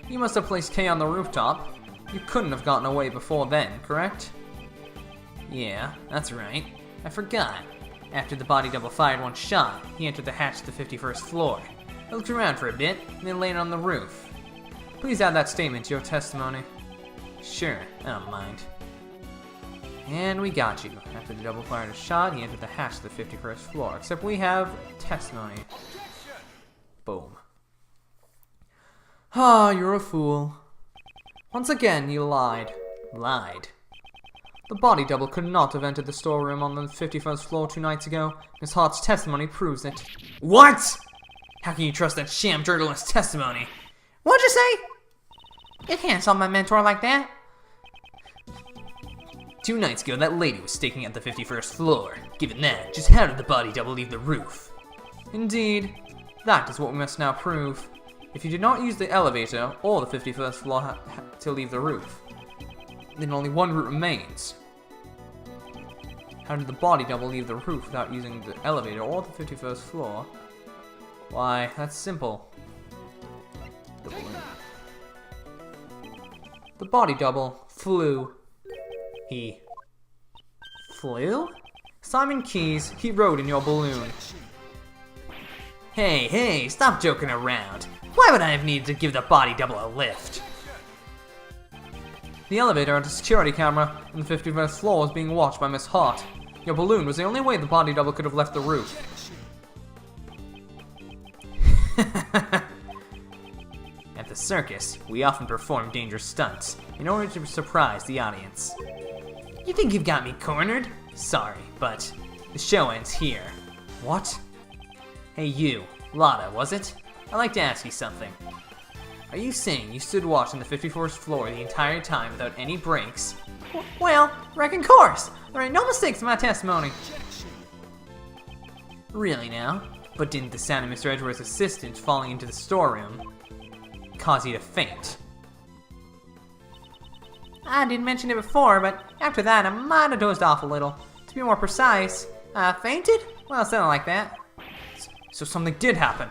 You must have placed Kay on the rooftop. You couldn't have gotten away before then, correct? Yeah, that's right. I forgot. After the body double fired one shot, he entered the hatch to the 51st floor. I looked around for a bit, and then landed on the roof. Please add that statement to your testimony. Sure, I don't mind. And we got you. After the double fired a shot, he entered the hatch to the 51st floor. Except we have testimony. Boom. Ah, you're a fool. Once again, you lied. Lied. The body double could not have entered the storeroom on the 51st floor 2 nights ago. Miss Hart's testimony proves it. What? How can you trust that sham journalist's testimony? What'd you say? You can't insult my mentor like that. 2 nights ago, that lady was staking at the 51st floor. Given that, just how did the body double leave the roof? Indeed, that is what we must now prove. If you did not use the elevator or the 51st floor to leave the roof, then only one route remains. How did the body double leave the roof without using the elevator or the 51st floor? Why, that's simple. The body double flew. He flew? Simon Keyes, he rode in your balloon. Hey, stop joking around. Why would I have needed to give the body double a lift? The elevator and the security camera on the 51st floor was being watched by Miss Hart. Your balloon was the only way the body double could have left the roof. At the circus, we often perform dangerous stunts in order to surprise the audience. You think you've got me cornered? Sorry, but the show ends here. What? Hey you, Lotta, was it? I'd like to ask you something. Are you saying you stood watching the 54th floor the entire time without any breaks? Well, reckon course. Alright, no mistakes in my testimony. Really now? But didn't the sound of Mr. Edgeworth's assistant falling into the storeroom cause you to faint? I didn't mention it before, but after that I might have dozed off a little. To be more precise, fainted? Well, something like that. So something did happen.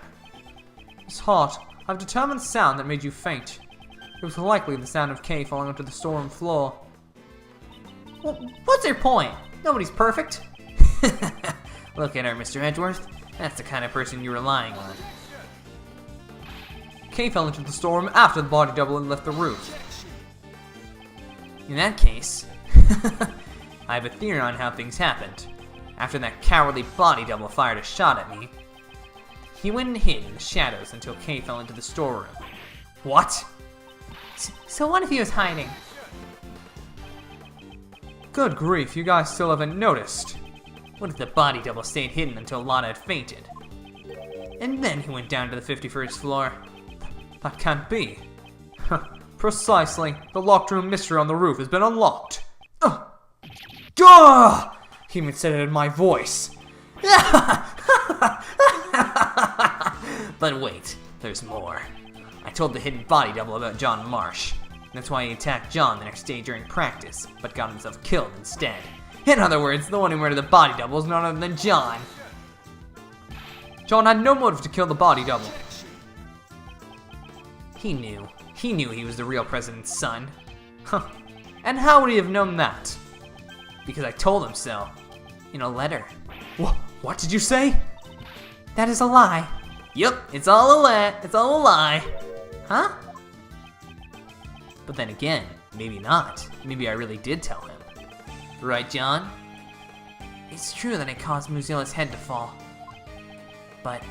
Miss Hart, I've determined the sound that made you faint. It was likely the sound of Kay falling onto the storeroom floor. Well, what's your point? Nobody's perfect. Look at her, Mr. Edgeworth. That's the kind of person you're relying on. Kay fell into the storeroom after the body double had left the roof. In that case, I have a theory on how things happened. After that cowardly body double fired a shot at me, he went and hid in the shadows until Kay fell into the storeroom. What? So what if he was hiding? Good grief, you guys still haven't noticed. What if the body double stayed hidden until Lana had fainted? And then he went down to the 51st floor. That can't be. Precisely. The locked room mystery on the roof has been unlocked. Duh! He even said it in my voice. But wait, there's more. I told the hidden body double about John Marsh. That's why he attacked John the next day during practice, but got himself killed instead. In other words, the one who murdered the body double is none other than John. John had no motive to kill the body double. He knew. He knew he was the real president's son. Huh. And how would he have known that? Because I told him so. In a letter. What did you say? That is a lie. Yup, it's all a lie. It's all a lie. Huh? But then again, maybe not. Maybe I really did tell him. Right, John? It's true that I caused Mozilla's head to fall. But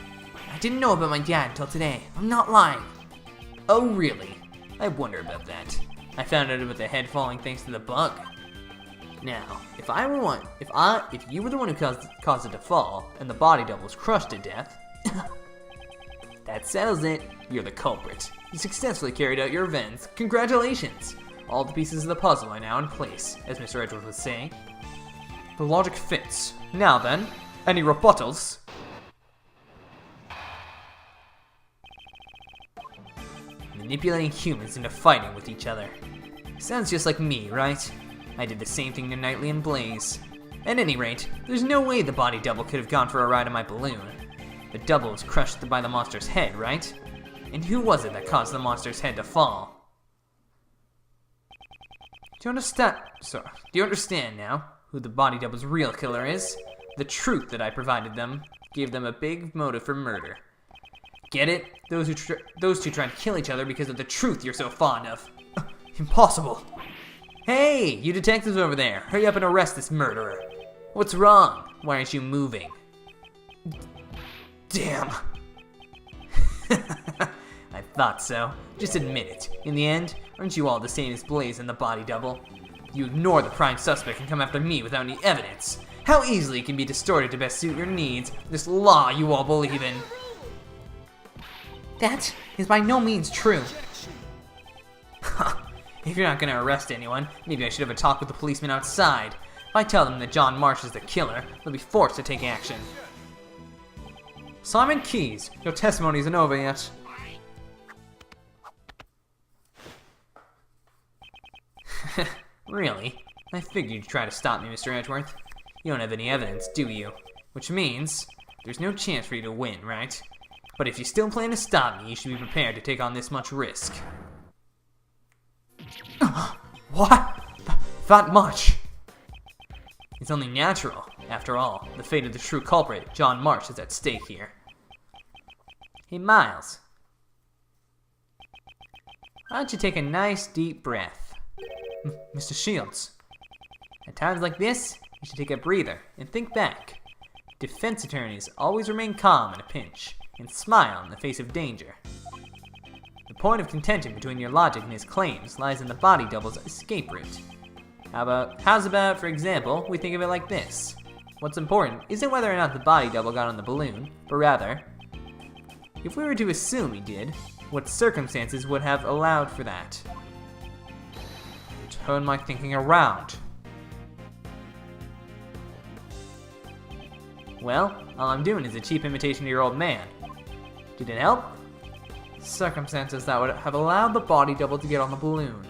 I didn't know about my dad until today. I'm not lying. Oh, really? I wonder about that. I found out about the head falling thanks to the bug. Now, if you were the one who caused it to fall, and the body double was crushed to death, that settles it. You're the culprit. You successfully carried out your revenge. Congratulations! All the pieces of the puzzle are now in place, as Mr. Edgeworth was saying. The logic fits. Now then, any rebuttals? Manipulating humans into fighting with each other. Sounds just like me, right? I did the same thing to Knightley and Blaze. At any rate, there's no way the body double could have gone for a ride on my balloon. The double was crushed by the monster's head, right? And who was it that caused the monster's head to fall? Do you understand now who the body double's real killer is? The truth that I provided them gave them a big motive for murder. Get it? Those two tried to kill each other because of the truth you're so fond of. Impossible. Hey, you detectives over there, hurry up and arrest this murderer. What's wrong? Why aren't you moving? Damn. I thought so. Just admit it. In the end, aren't you all the same as Blaze and the body double? You ignore the prime suspect and come after me without any evidence. How easily it can be distorted to best suit your needs. This law you all believe in. That is by no means true. If you're not gonna arrest anyone, maybe I should have a talk with the policeman outside. If I tell them that John Marsh is the killer, they'll be forced to take action. Simon Keyes, your testimony isn't over yet. Really? I figured you'd try to stop me, Mr. Edgeworth. You don't have any evidence, do you? Which means there's no chance for you to win, right? But if you still plan to stop me, you should be prepared to take on this much risk. What? That much? It's only natural. After all, the fate of the true culprit, John Marsh, is at stake here. Hey, Miles. Why don't you take a nice deep breath? Mr. Shields. At times like this, you should take a breather and think back. Defense attorneys always remain calm in a pinch and smile in the face of danger. The point of contention between your logic and his claims lies in the body double's escape route. How's about, for example, we think of it like this. What's important isn't whether or not the body double got on the balloon, but rather, if we were to assume he did, what circumstances would have allowed for that? Turn my thinking around. Well, all I'm doing is a cheap imitation of your old man. Did it help? Circumstances that would have allowed the body double to get on the balloon.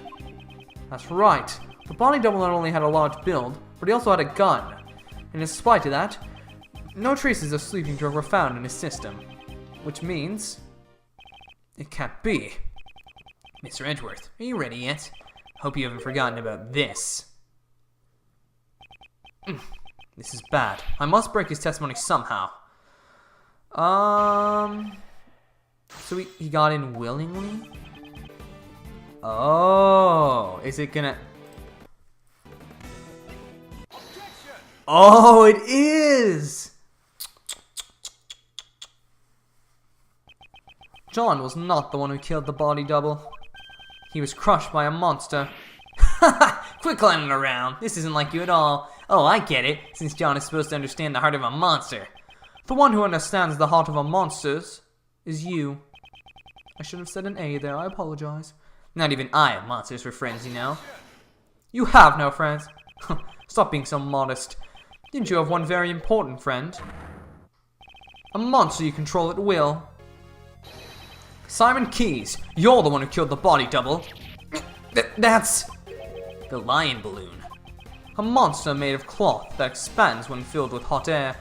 That's right. The body double not only had a large build, but he also had a gun. And in spite of that, no traces of sleeping drug were found in his system. Which means it can't be. Mr. Edgeworth, are you ready yet? Hope you haven't forgotten about this. This is bad. I must break his testimony somehow. So he got in willingly? Oh, is it gonna... Oh, it is! John was not the one who killed the body double. He was crushed by a monster. Quit clowning around. This isn't like you at all. Oh, I get it, since John is supposed to understand the heart of a monster. The one who understands the heart of a monster is you. I should have said an A there, I apologize. Not even I have monsters for friends, you know. You have no friends. Stop being so modest. Didn't you have one very important friend? A monster you control at will. Simon Keyes, you're the one who killed the body double. That's... the lion balloon. A monster made of cloth that expands when filled with hot air.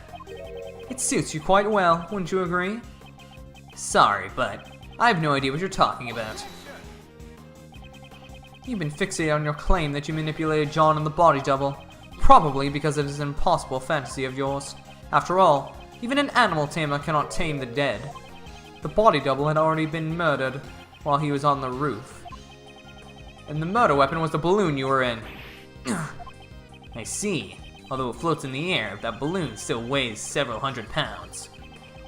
It suits you quite well, wouldn't you agree? Sorry, but I have no idea what you're talking about. You've been fixated on your claim that you manipulated John and the body double, probably because it is an impossible fantasy of yours. After all, even an animal tamer cannot tame the dead. The body double had already been murdered while he was on the roof. And the murder weapon was the balloon you were in. I see. Although it floats in the air, that balloon still weighs several hundred pounds.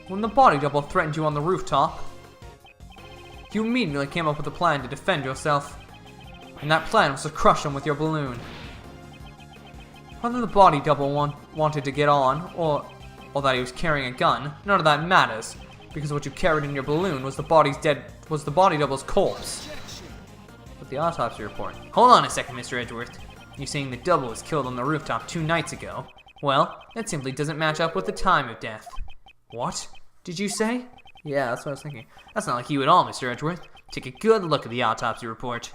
When the body double threatened you on the rooftop, you immediately came up with a plan to defend yourself. And that plan was to crush him with your balloon. Whether the body double wanted to get on, or that he was carrying a gun, none of that matters, because what you carried in your balloon was the body double's corpse. But the autopsy report... Hold on a second, Mr. Edgeworth. You're saying the double was killed on the rooftop 2 nights ago? Well, that simply doesn't match up with the time of death. What did you say? Yeah, that's what I was thinking. That's not like you at all, Mr. Edgeworth. Take a good look at the autopsy report.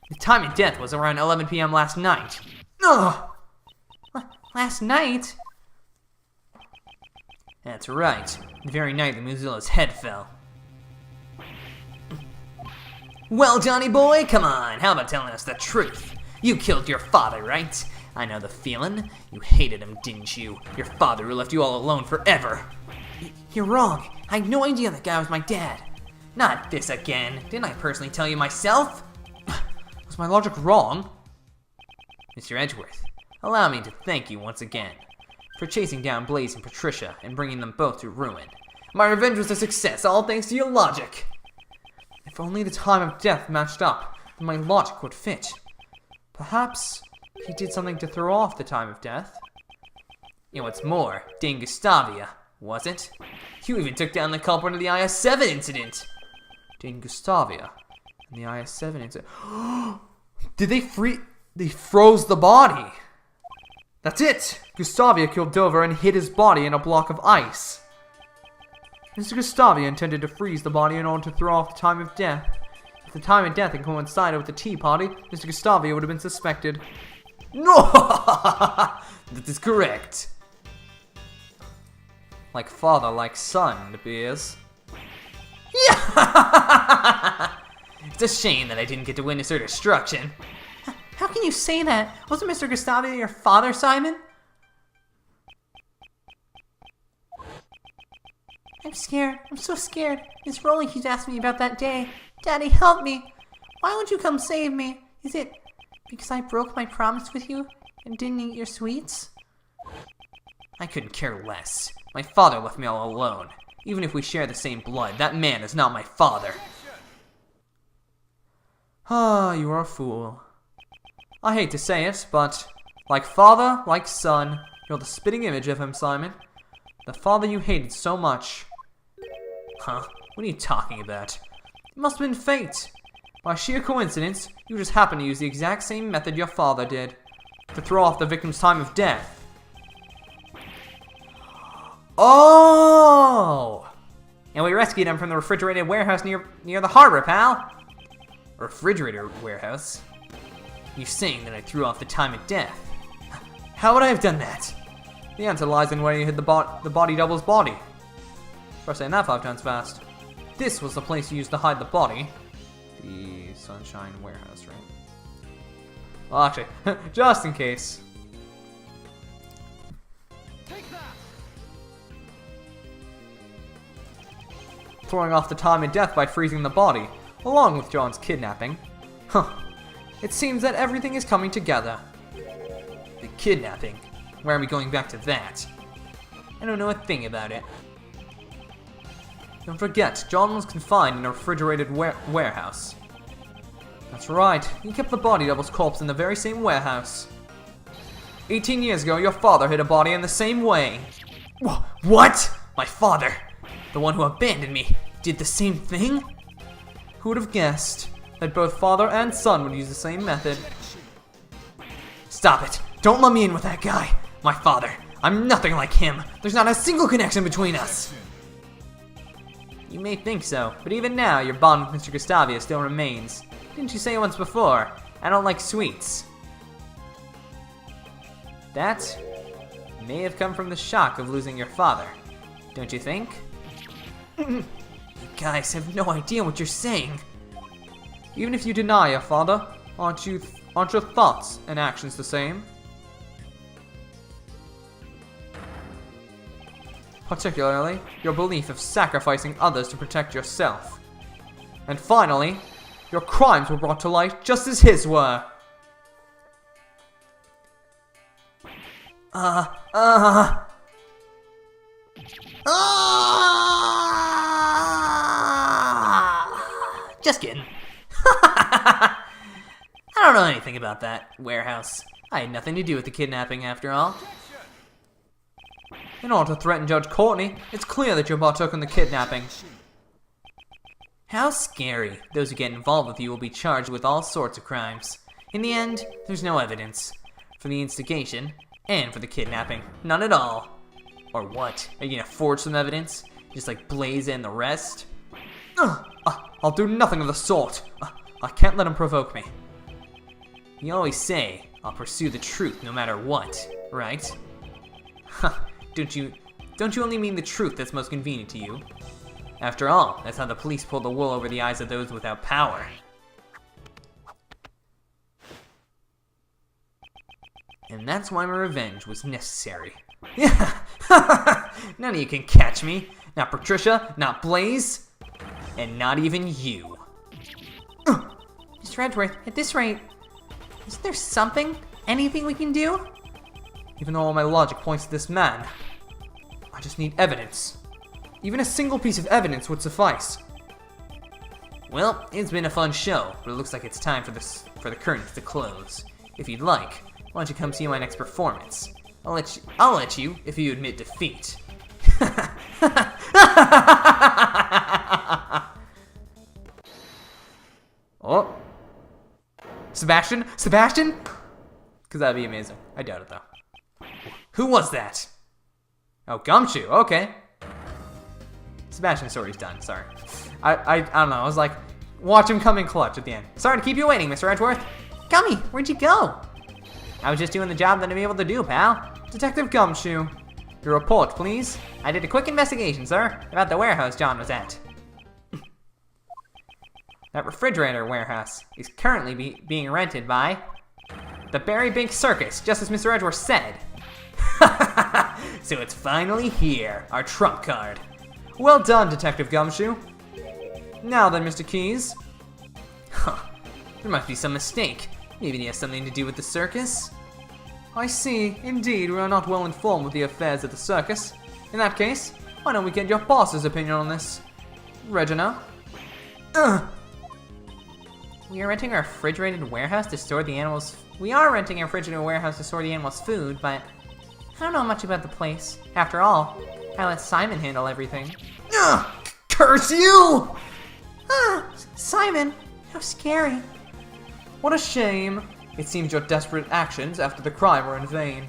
The time of death was around 11 p.m. last night. Ugh! Last night? That's right. The very night that Mozilla's head fell. Well, Johnny boy, come on. How about telling us the truth? You killed your father, right? I know the feeling. You hated him, didn't you? Your father who left you all alone forever. You're wrong. I had no idea that guy was my dad. Not this again. Didn't I personally tell you myself? Was my logic wrong? Mr. Edgeworth, allow me to thank you once again for chasing down Blaze and Patricia and bringing them both to ruin. My revenge was a success, all thanks to your logic. If only the time of death matched up, then my logic would fit. Perhaps he did something to throw off the time of death. And what's more, Dane Gustavia, was it? You even took down the culprit of the IS-7 incident. Dane Gustavia and the IS-7 incident. Did they They froze the body. That's it. Gustavia killed Dover and hid his body in a block of ice. Mr. Gustavia intended to freeze the body in order to throw off the time of death. If the time of death had coincided with the tea party, Mr. Gustavia would have been suspected. No! That is correct. Like father, like son, it appears. Yeah! It's a shame that I didn't get to witness her destruction. How can you say that? Wasn't Mr. Gustavia your father, Simon? I'm scared. I'm so scared. Miss Rowling keeps asking me about that day. Daddy, help me. Why won't you come save me? Is it because I broke my promise with you and didn't eat your sweets? I couldn't care less. My father left me all alone. Even if we share the same blood, that man is not my father. Ah, you are a fool. I hate to say it, but like father, like son, you're the spitting image of him, Simon. The father you hated so much. Huh? What are you talking about? It must have been fate. By sheer coincidence, you just happened to use the exact same method your father did. To throw off the victim's time of death. Oh! And we rescued him from the refrigerated warehouse near the harbor, pal. Refrigerator warehouse? You're saying that I threw off the time of death. How would I have done that? The answer lies in where you hid the body double's body. Try saying that 5 times fast. This was the place you used to hide the body. The Sunshine Warehouse, right? Well, actually, just in case. Throwing off the time of death by freezing the body, along with John's kidnapping. Huh. It seems that everything is coming together. The kidnapping? Why are we going back to that? I don't know a thing about it. Don't forget, John was confined in a refrigerated warehouse. That's right, he kept the body double's corpse in the very same warehouse. 18 years ago, your father hid a body in the same way. What? My father, the one who abandoned me, did the same thing? Who would have guessed that both father and son would use the same method? Stop it! Don't let me in with that guy! My father! I'm nothing like him! There's not a single connection between us! You may think so, but even now, your bond with Mr. Gustavia still remains. Didn't you say once before, I don't like sweets? That may have come from the shock of losing your father, don't you think? You guys have no idea what you're saying. Even if you deny your father, aren't your thoughts and actions the same? Particularly, your belief of sacrificing others to protect yourself. And finally, your crimes were brought to light just as his were. Just kidding. I don't know anything about that warehouse. I had nothing to do with the kidnapping after all. In order to threaten Judge Courtney, it's clear that you partook in the kidnapping. How scary. Those who get involved with you will be charged with all sorts of crimes. In the end, there's no evidence for the instigation and for the kidnapping. None at all. Or what? Are you gonna forge some evidence? Just like Blaze and the rest? I'll do nothing of the sort. I can't let him provoke me. You always say, I'll pursue the truth no matter what, right? Don't you only mean the truth that's most convenient to you? After all, that's how the police pull the wool over the eyes of those without power. And that's why my revenge was necessary. None of you can catch me. Not Patricia, not Blaze, and not even you. Mr. Edgeworth, at this rate, isn't there anything we can do? Even though all my logic points to this man, I just need evidence. Even a single piece of evidence would suffice. Well, it's been a fun show, but it looks like it's time for the curtains to close. If you'd like, why don't you come see my next performance? I'll let you if you admit defeat. Oh. Sebastian? Sebastian? Because that'd be amazing. I doubt it, though. Who was that? Oh, Gumshoe. Okay. Sebastian's story's done. Sorry. I don't know. I was like, watch him come in clutch at the end. Sorry to keep you waiting, Mr. Edgeworth. Gummy, where'd you go? I was just doing the job that I'm able to do, pal. Detective Gumshoe. Your report, please. I did a quick investigation, sir, about the warehouse John was at. That refrigerator warehouse is currently being rented by the Berry Bink Circus, just as Mr. Edgeworth said. So it's finally here, our trump card. Well done, Detective Gumshoe. Now then, Mr. Keys. There must be some mistake. Maybe it has something to do with the circus? I see. Indeed, we are not well informed with the affairs of the circus. In that case, why don't we get your boss's opinion on this? Regina? We are renting a refrigerated warehouse to store the animals. We are renting a refrigerated warehouse to store the animals' food, but I don't know much about the place. After all, I let Simon handle everything. Curse you! Simon, how scary. What a shame. It seems your desperate actions after the crime were in vain.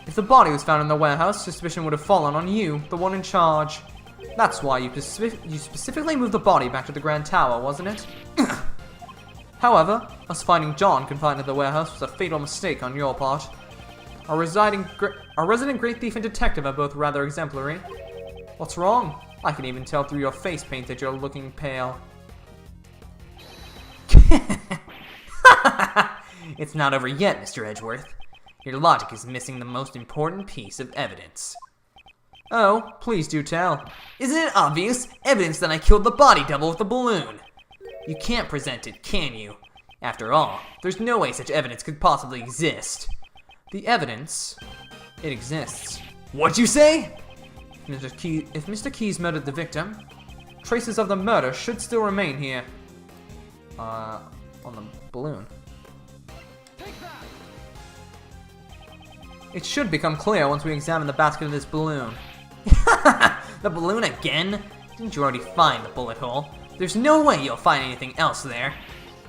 If the body was found in the warehouse, suspicion would have fallen on you, the one in charge. That's why you specifically moved the body back to the Grand Tower, wasn't it? However, us finding John confined to the warehouse was a fatal mistake on your part. Our resident great thief and detective are both rather exemplary. What's wrong? I can even tell through your face paint that you're looking pale. It's not over yet, Mr. Edgeworth. Your logic is missing the most important piece of evidence. Oh, please do tell. Isn't it obvious? Evidence that I killed the body double with a balloon. You can't present it, can you? After all, there's no way such evidence could possibly exist. The evidence, it exists. What'd you say? If Mr. Keyes murdered the victim, traces of the murder should still remain here. On the balloon. It should become clear once we examine the basket of this balloon. The balloon again? Didn't you already find the bullet hole? There's no way you'll find anything else there.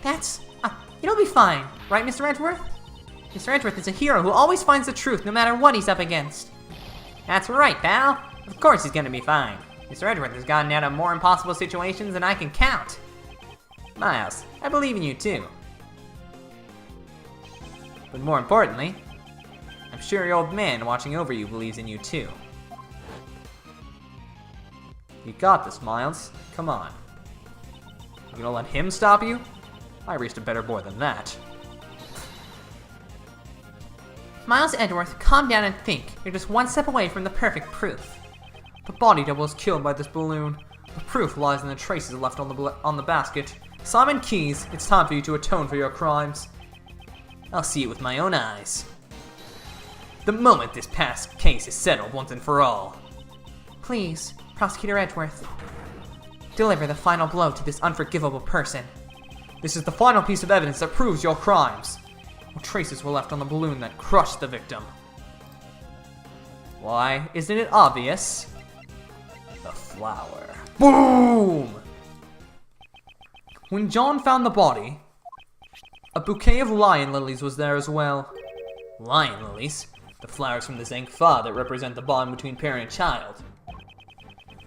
It'll be fine, right, Mr. Edgeworth? Mr. Edgeworth is a hero who always finds the truth no matter what he's up against. That's right, pal. Of course he's gonna be fine. Mr. Edgeworth has gotten out of more impossible situations than I can count. Miles, I believe in you too. But more importantly, I'm sure your old man watching over you believes in you too. You got this, Miles. Come on. You gonna let him stop you? I reached a better boy than that. Miles Edgeworth, calm down and think. You're just one step away from the perfect proof. The body double was killed by this balloon. The proof lies in the traces left on the basket. Simon Keyes, it's time for you to atone for your crimes. I'll see it with my own eyes. The moment this past case is settled once and for all. Please, Prosecutor Edgeworth, deliver the final blow to this unforgivable person. This is the final piece of evidence that proves your crimes. What traces were left on the balloon that crushed the victim? Why, isn't it obvious? The flower. Boom! When John found the body, a bouquet of lion lilies was there as well. Lion lilies? The flowers from the Zangfa that represent the bond between parent and child.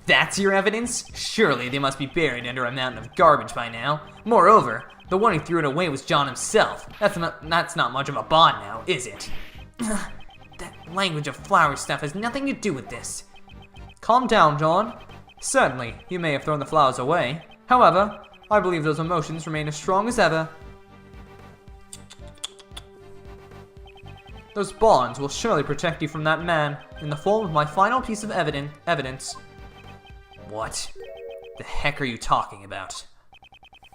That's your evidence? Surely they must be buried under a mountain of garbage by now. Moreover, the one who threw it away was John himself. That's not much of a bond now, is it? That language of flower stuff has nothing to do with this. Calm down, John. Certainly, you may have thrown the flowers away. However, I believe those emotions remain as strong as ever. Those bonds will surely protect you from that man in the form of my final piece of evidence. What the heck are you talking about?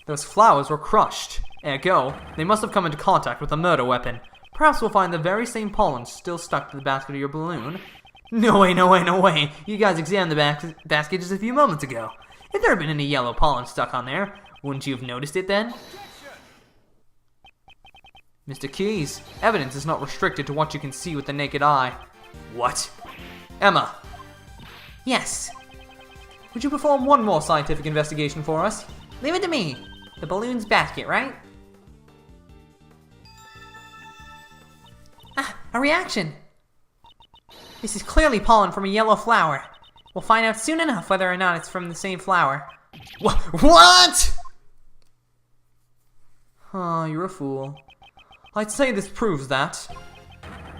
Those flowers were crushed. Ergo, they must have come into contact with a murder weapon. Perhaps we'll find the very same pollen still stuck to the basket of your balloon. No way, no way, no way. You guys examined the basket just a few moments ago. If there had been any yellow pollen stuck on there, wouldn't you have noticed it then? Mr. Keyes, evidence is not restricted to what you can see with the naked eye. What? Emma. Yes. Would you perform one more scientific investigation for us? Leave it to me. The balloon's basket, right? A reaction. This is clearly pollen from a yellow flower. We'll find out soon enough whether or not it's from the same flower. What? Oh, you're a fool. I'd say this proves that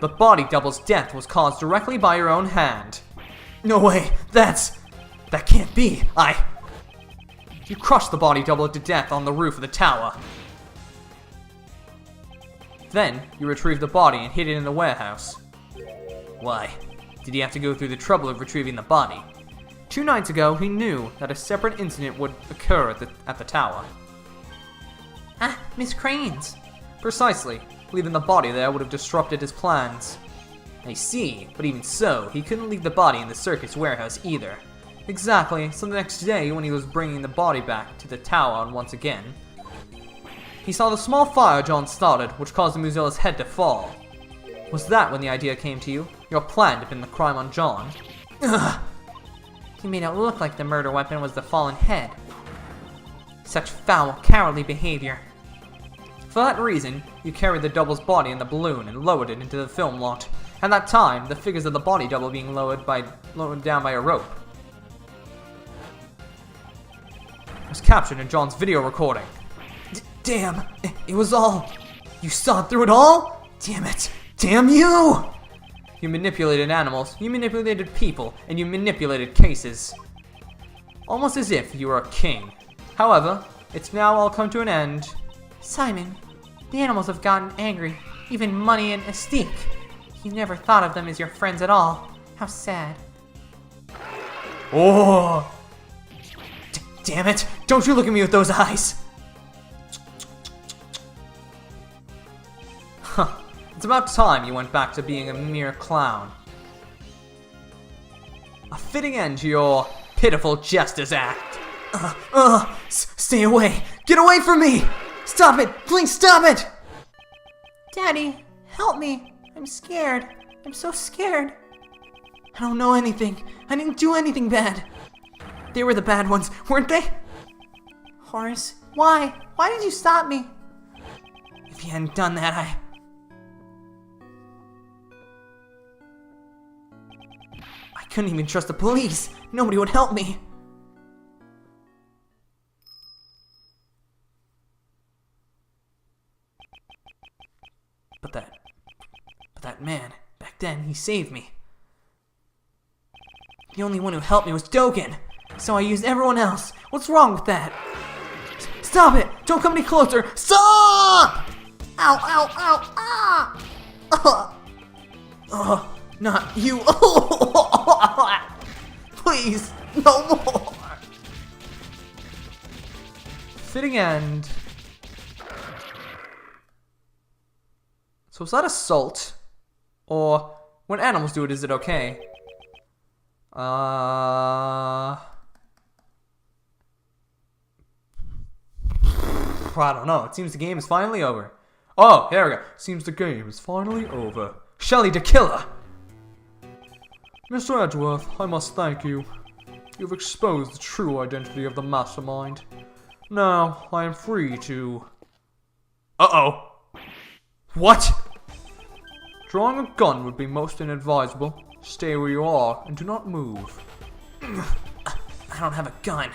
the body double's death was caused directly by your own hand. No way, that can't be. You crushed the body double to death on the roof of the tower. Then, you retrieved the body and hid it in the warehouse. Why? Did he have to go through the trouble of retrieving the body? 2 nights ago, he knew that a separate incident would occur at the tower. Miss Cranes. Precisely. Leaving the body there would have disrupted his plans. I see, but even so, he couldn't leave the body in the circus warehouse either. Exactly, so the next day, when he was bringing the body back to the tower once again, he saw the small fire John started, which caused the Musella's head to fall. Was that when the idea came to you? Your plan to pin the crime on John? Ugh. He made it look like the murder weapon was the fallen head. Such foul, cowardly behavior. For that reason, you carried the double's body in the balloon and lowered it into the film lot. At that time, the figures of the body double being lowered down by a rope was captured in John's video recording. Damn, it was all... You saw through it all? Damn it. Damn you! You manipulated animals, you manipulated people, and you manipulated cases. Almost as if you were a king. However, it's now all come to an end. Simon, the animals have gotten angry. Even Money and Mystique. You never thought of them as your friends at all. How sad. Oh! Damn it! Don't you look at me with those eyes! Huh. It's about time you went back to being a mere clown. A fitting end to your pitiful Jester's act. Stay away! Get away from me! Stop it! Please stop it! Daddy, help me. I'm scared. I'm so scared. I don't know anything. I didn't do anything bad. They were the bad ones, weren't they? Horace, why? Why did you stop me? If you hadn't done that, I couldn't even trust the police. Nobody would help me. But that man, back then, he saved me. The only one who helped me was Dogen, so I used everyone else. What's wrong with that? Stop it! Don't come any closer! Stop! Ow, ow, ow, ah! Not you. Please, no more. Fitting end. So is that assault? Or when animals do it, is it okay? I don't know. It seems the game is finally over. Oh, here we go. Seems the game is finally over. Shelly the Killer! Mr. Edgeworth, I must thank you. You've exposed the true identity of the Mastermind. Now, I am free to... Uh-oh. What? Drawing a gun would be most inadvisable. Stay where you are and do not move. I don't have a gun.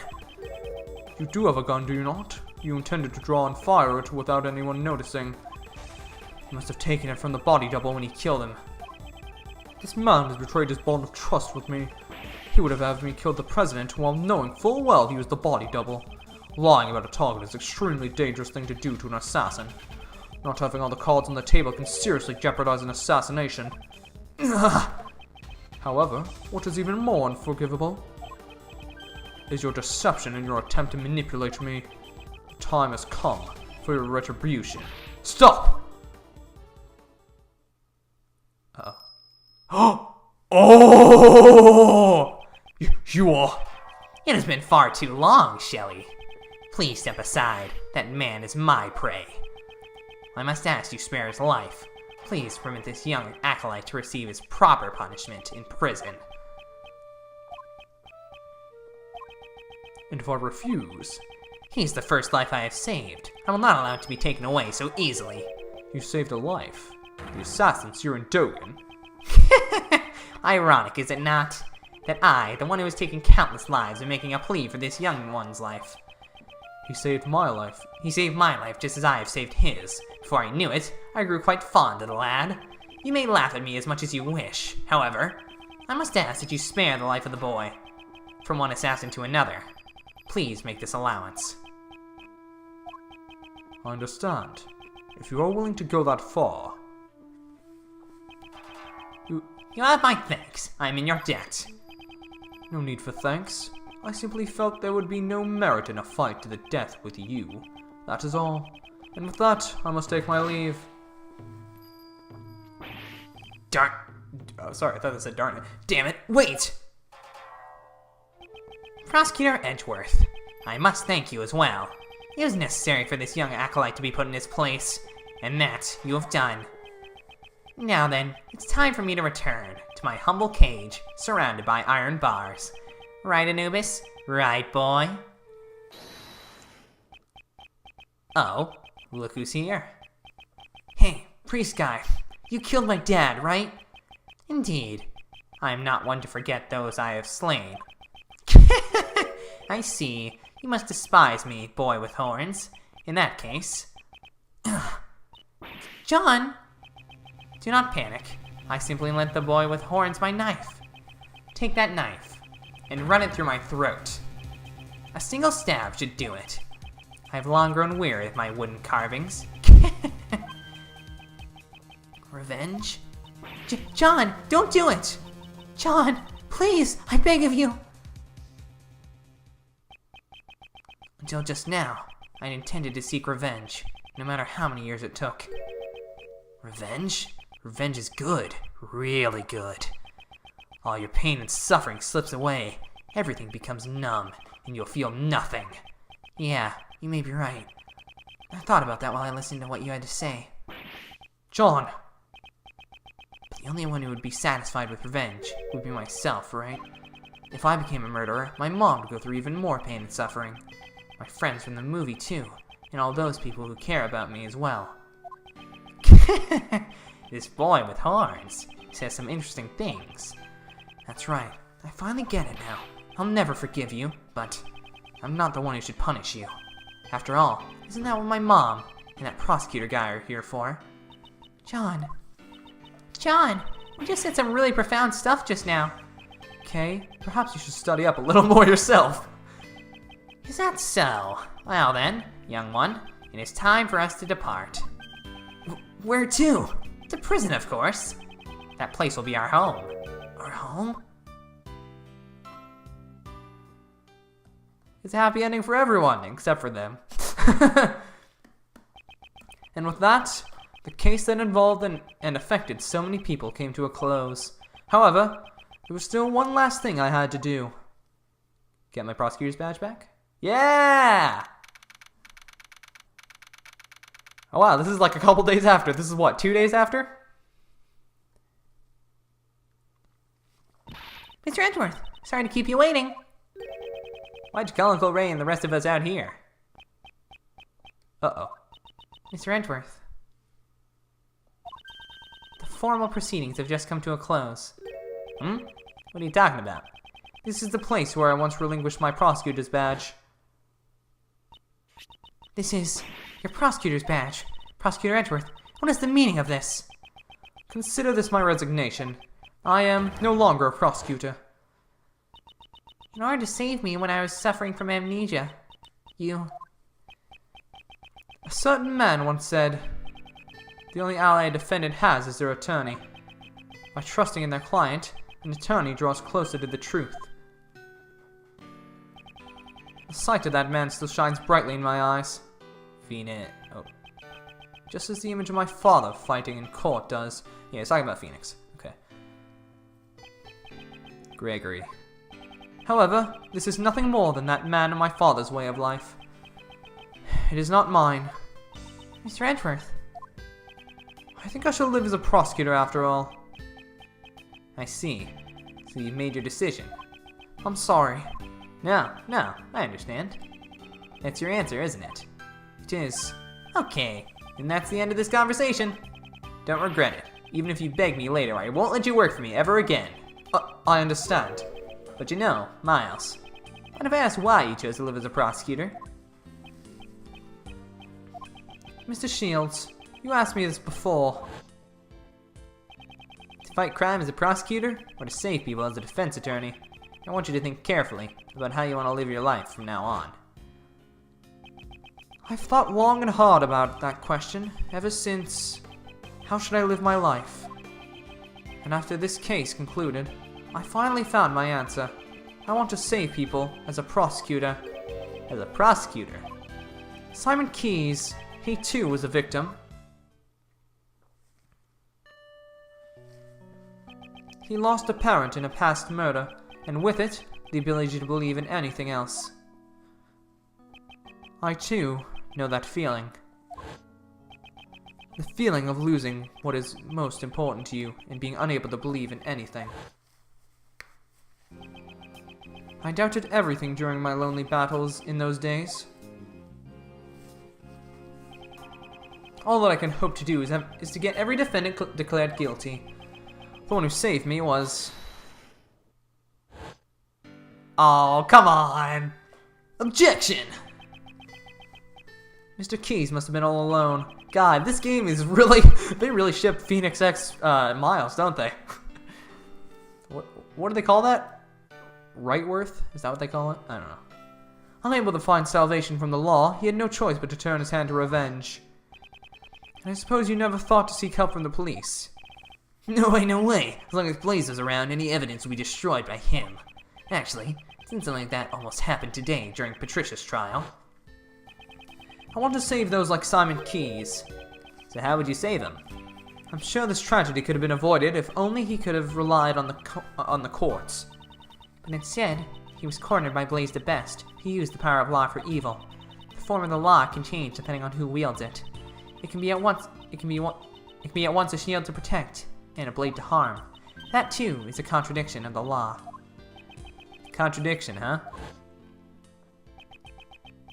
You do have a gun, do you not? You intended to draw and fire it without anyone noticing. You must have taken it from the body double when he killed him. This man has betrayed his bond of trust with me. He would have had me kill the president while knowing full well he was the body double. Lying about a target is an extremely dangerous thing to do to an assassin. Not having all the cards on the table can seriously jeopardize an assassination. However, what is even more unforgivable is your deception and your attempt to manipulate me. The time has come for your retribution. Stop! Uh-oh. Oh! You are... It has been far too long, Shelly. Please step aside. That man is my prey. I must ask you spare his life. Please permit this young acolyte to receive his proper punishment in prison. And if I refuse? He's the first life I have saved. I will not allow it to be taken away so easily. You saved a life. The assassins, you're in Dogen. Ironic, is it not? That I, the one who has taken countless lives, am making a plea for this young one's life. He saved my life. He saved my life just as I have saved his. Before I knew it, I grew quite fond of the lad. You may laugh at me as much as you wish. However, I must ask that you spare the life of the boy. From one assassin to another. Please make this allowance. I understand. If you are willing to go that far... You have my thanks. I am in your debt. No need for thanks. I simply felt there would be no merit in a fight to the death with you. That is all. And with that, I must take my leave. Darn... Oh, sorry, I thought that said darn it. Damn it, wait! Prosecutor Edgeworth, I must thank you as well. It was necessary for this young acolyte to be put in his place, and that you have done. Now then, it's time for me to return to my humble cage, surrounded by iron bars. Right, Anubis? Right, boy? Oh, look who's here. Hey, priest guy, you killed my dad, right? Indeed. I am not one to forget those I have slain. I see. You must despise me, boy with horns. In that case... John! Do not panic. I simply lent the boy with horns my knife. Take that knife, and run it through my throat. A single stab should do it. I have long grown weary of my wooden carvings. Revenge? John, don't do it! John, please, I beg of you! Until just now, I intended to seek revenge, no matter how many years it took. Revenge? Revenge is good, really good. All your pain and suffering slips away, everything becomes numb, and you'll feel nothing. Yeah, you may be right. I thought about that while I listened to what you had to say. John! But the only one who would be satisfied with revenge would be myself, right? If I became a murderer, my mom would go through even more pain and suffering. My friends from the movie, too, and all those people who care about me as well. This boy with horns says some interesting things. That's right, I finally get it now. I'll never forgive you, but I'm not the one who should punish you. After all, isn't that what my mom and that prosecutor guy are here for? John, you just said some really profound stuff just now. Okay, perhaps you should study up a little more yourself. Is that so? Well then, young one, it is time for us to depart. Where to? To prison, of course. That place will be our home. Our home? It's a happy ending for everyone, except for them. And with that, the case that involved and affected so many people came to a close. However, there was still one last thing I had to do. Get my prosecutor's badge back? Yeah! Oh wow, this is like a couple days after. This is what, 2 days after? Mr. Edgeworth, sorry to keep you waiting. Why'd you call Uncle Ray and the rest of us out here? Uh-oh. Mr. Edgeworth. The formal proceedings have just come to a close. What are you talking about? This is the place where I once relinquished my prosecutor's badge. This is your prosecutor's badge. Prosecutor Edgeworth, what is the meaning of this? Consider this my resignation. I am no longer a prosecutor. In order to save me when I was suffering from amnesia, you... A certain man once said, the only ally a defendant has is their attorney. By trusting in their client, an attorney draws closer to the truth. The sight of that man still shines brightly in my eyes. Phoenix. Oh. Just as the image of my father fighting in court does. Yeah, it's talking about Phoenix. Okay. Gregory. However, this is nothing more than that man and my father's way of life. It is not mine. Mr. Edgeworth. I think I shall live as a prosecutor after all. I see. So you've made your decision. I'm sorry. No, I understand. That's your answer, isn't it? It is. Okay, then that's the end of this conversation. Don't regret it. Even if you beg me later, I won't let you work for me ever again. I understand. But you know, Miles, what if I asked why you chose to live as a prosecutor? Mr. Shields, you asked me this before. To fight crime as a prosecutor, or to save people as a defense attorney? I want you to think carefully about how you want to live your life from now on. I've thought long and hard about that question ever since, how should I live my life? And after this case concluded, I finally found my answer. I want to save people as a prosecutor. As a prosecutor? Simon Keyes, he too was a victim. He lost a parent in a past murder, and with it, the ability to believe in anything else. I too know that feeling. The feeling of losing what is most important to you and being unable to believe in anything. I doubted everything during my lonely battles in those days. All that I can hope to do is to get every defendant declared guilty. The one who saved me was... Oh, come on! Objection! Mr. Keys must have been all alone. God, this game is really... They really ship Phoenix X Miles, don't they? What do they call that? Rightworth? Is that what they call it? I don't know. Unable to find salvation from the law, he had no choice but to turn his hand to revenge. And I suppose you never thought to seek help from the police. No way, no way. As long as Blaze is around, any evidence will be destroyed by him. Actually, something like that almost happened today during Patricia's trial. I want to save those like Simon Keys. So how would you save him? I'm sure this tragedy could have been avoided if only he could have relied on the courts. But instead, he was cornered by Blaze the Best. He used the power of law for evil. The form of the law can change depending on who wields it. It can be at once a shield to protect and a blade to harm. That too is a contradiction of the law. Contradiction, huh?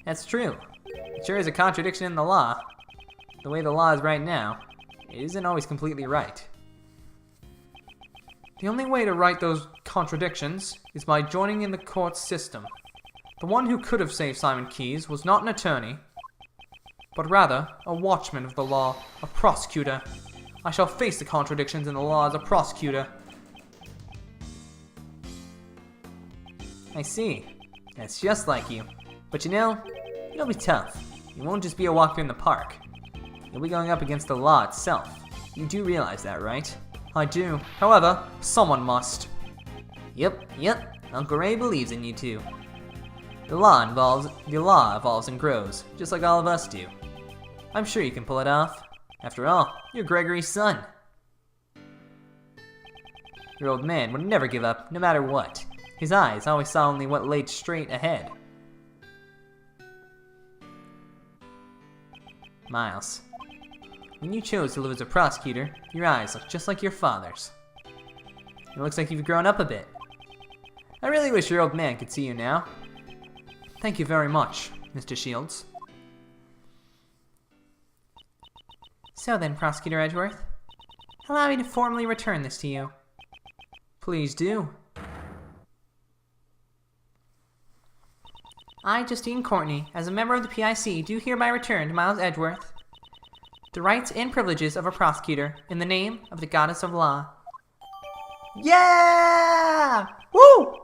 That's true. It sure is a contradiction in the law. The way the law is right now, it isn't always completely right. The only way to right those contradictions is by joining in the court system. The one who could have saved Simon Keys was not an attorney, but rather a watchman of the law, a prosecutor. I shall face the contradictions in the law as a prosecutor. I see. That's just like you. But you know, it'll be tough. You won't just be a walk in the park. You'll be going up against the law itself. You do realize that, right? I do. However, someone must. Yep. Uncle Ray believes in you too. The law evolves and grows, just like all of us do. I'm sure you can pull it off. After all, you're Gregory's son. Your old man would never give up, no matter what. His eyes always saw only what laid straight ahead. Miles, when you chose to live as a prosecutor, your eyes look just like your father's. It looks like you've grown up a bit. I really wish your old man could see you now. Thank you very much, Mr. Shields. So then, Prosecutor Edgeworth, allow me to formally return this to you. Please do. I, Justine Courtney, as a member of the PIC, do hereby return to Miles Edgeworth the rights and privileges of a prosecutor in the name of the Goddess of Law. Yeah! Woo!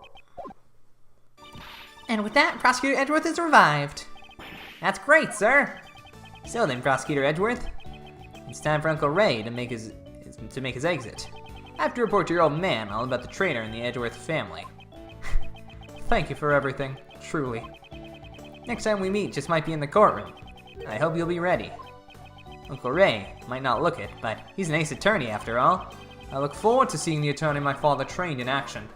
And with that, Prosecutor Edgeworth is revived. That's great, sir. So then, Prosecutor Edgeworth, it's time for Uncle Ray to make his exit. I have to report to your old man all about the traitor in the Edgeworth family. Thank you for everything, truly. Next time we meet just might be in the courtroom. I hope you'll be ready. Uncle Ray might not look it, but he's an ace attorney after all. I look forward to seeing the attorney my father trained in action.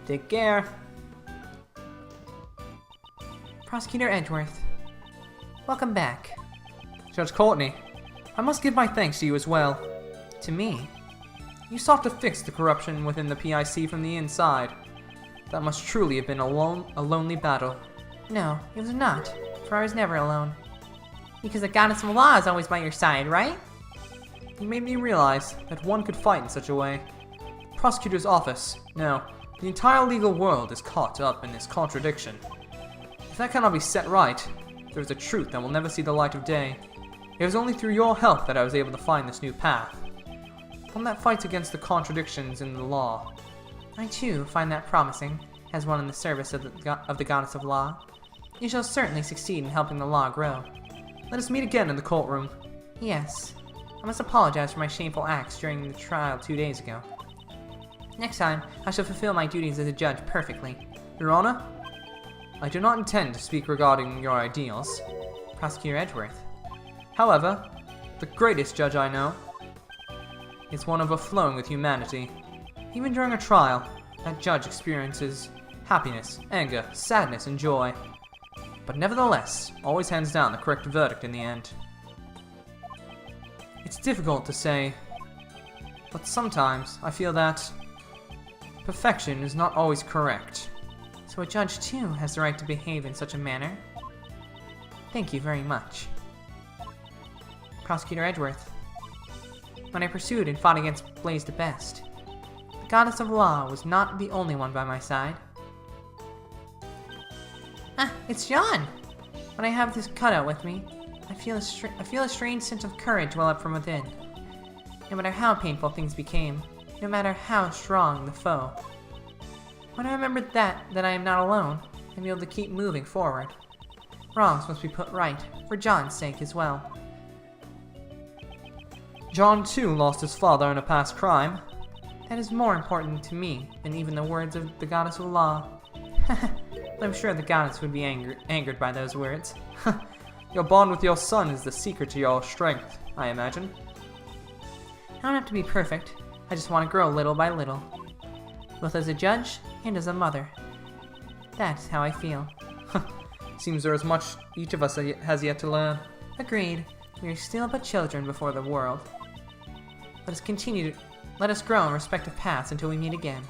Take care. Prosecutor Edgeworth, welcome back. Judge Courtney, I must give my thanks to you as well. To me? You sought to fix the corruption within the PIC from the inside. That must truly have been a lonely battle. No, it was not, for I was never alone. Because the Goddess of Law is always by your side, right? You made me realize that one could fight in such a way. Prosecutor's office, no, the entire legal world is caught up in this contradiction. If that cannot be set right, there is a truth that will never see the light of day. It was only through your help that I was able to find this new path. One that fights against the contradictions in the law. I too find that promising, as one in the service of the Goddess of Law. You shall certainly succeed in helping the law grow. Let us meet again in the courtroom. Yes. I must apologize for my shameful acts during the trial 2 days ago. Next time, I shall fulfill my duties as a judge perfectly. Your Honor, I do not intend to speak regarding your ideals. Prosecutor Edgeworth. However, the greatest judge I know is one overflowing with humanity. Even during a trial, that judge experiences happiness, anger, sadness, and joy. But nevertheless, always hands down the correct verdict in the end. It's difficult to say, but sometimes I feel that perfection is not always correct. So a judge too has the right to behave in such a manner? Thank you very much. Prosecutor Edgeworth, when I pursued and fought against Blaze the Best. The goddess of law was not the only one by my side. Ah, it's John! When I have this cutout with me, I feel a strange sense of courage well up from within. No matter how painful things became, no matter how strong the foe. When I remember that I am not alone, I'm able to keep moving forward. Wrongs must be put right, for John's sake as well. John too lost his father in a past crime. That is more important to me than even the words of the goddess of law. I'm sure the goddess would be angered by those words. Your bond with your son is the secret to your strength, I imagine. I don't have to be perfect. I just want to grow little by little. Both as a judge and as a mother. That's how I feel. Seems there is much each of us has yet to learn. Agreed. We are still but children before the world. Let us grow in respective paths until we meet again.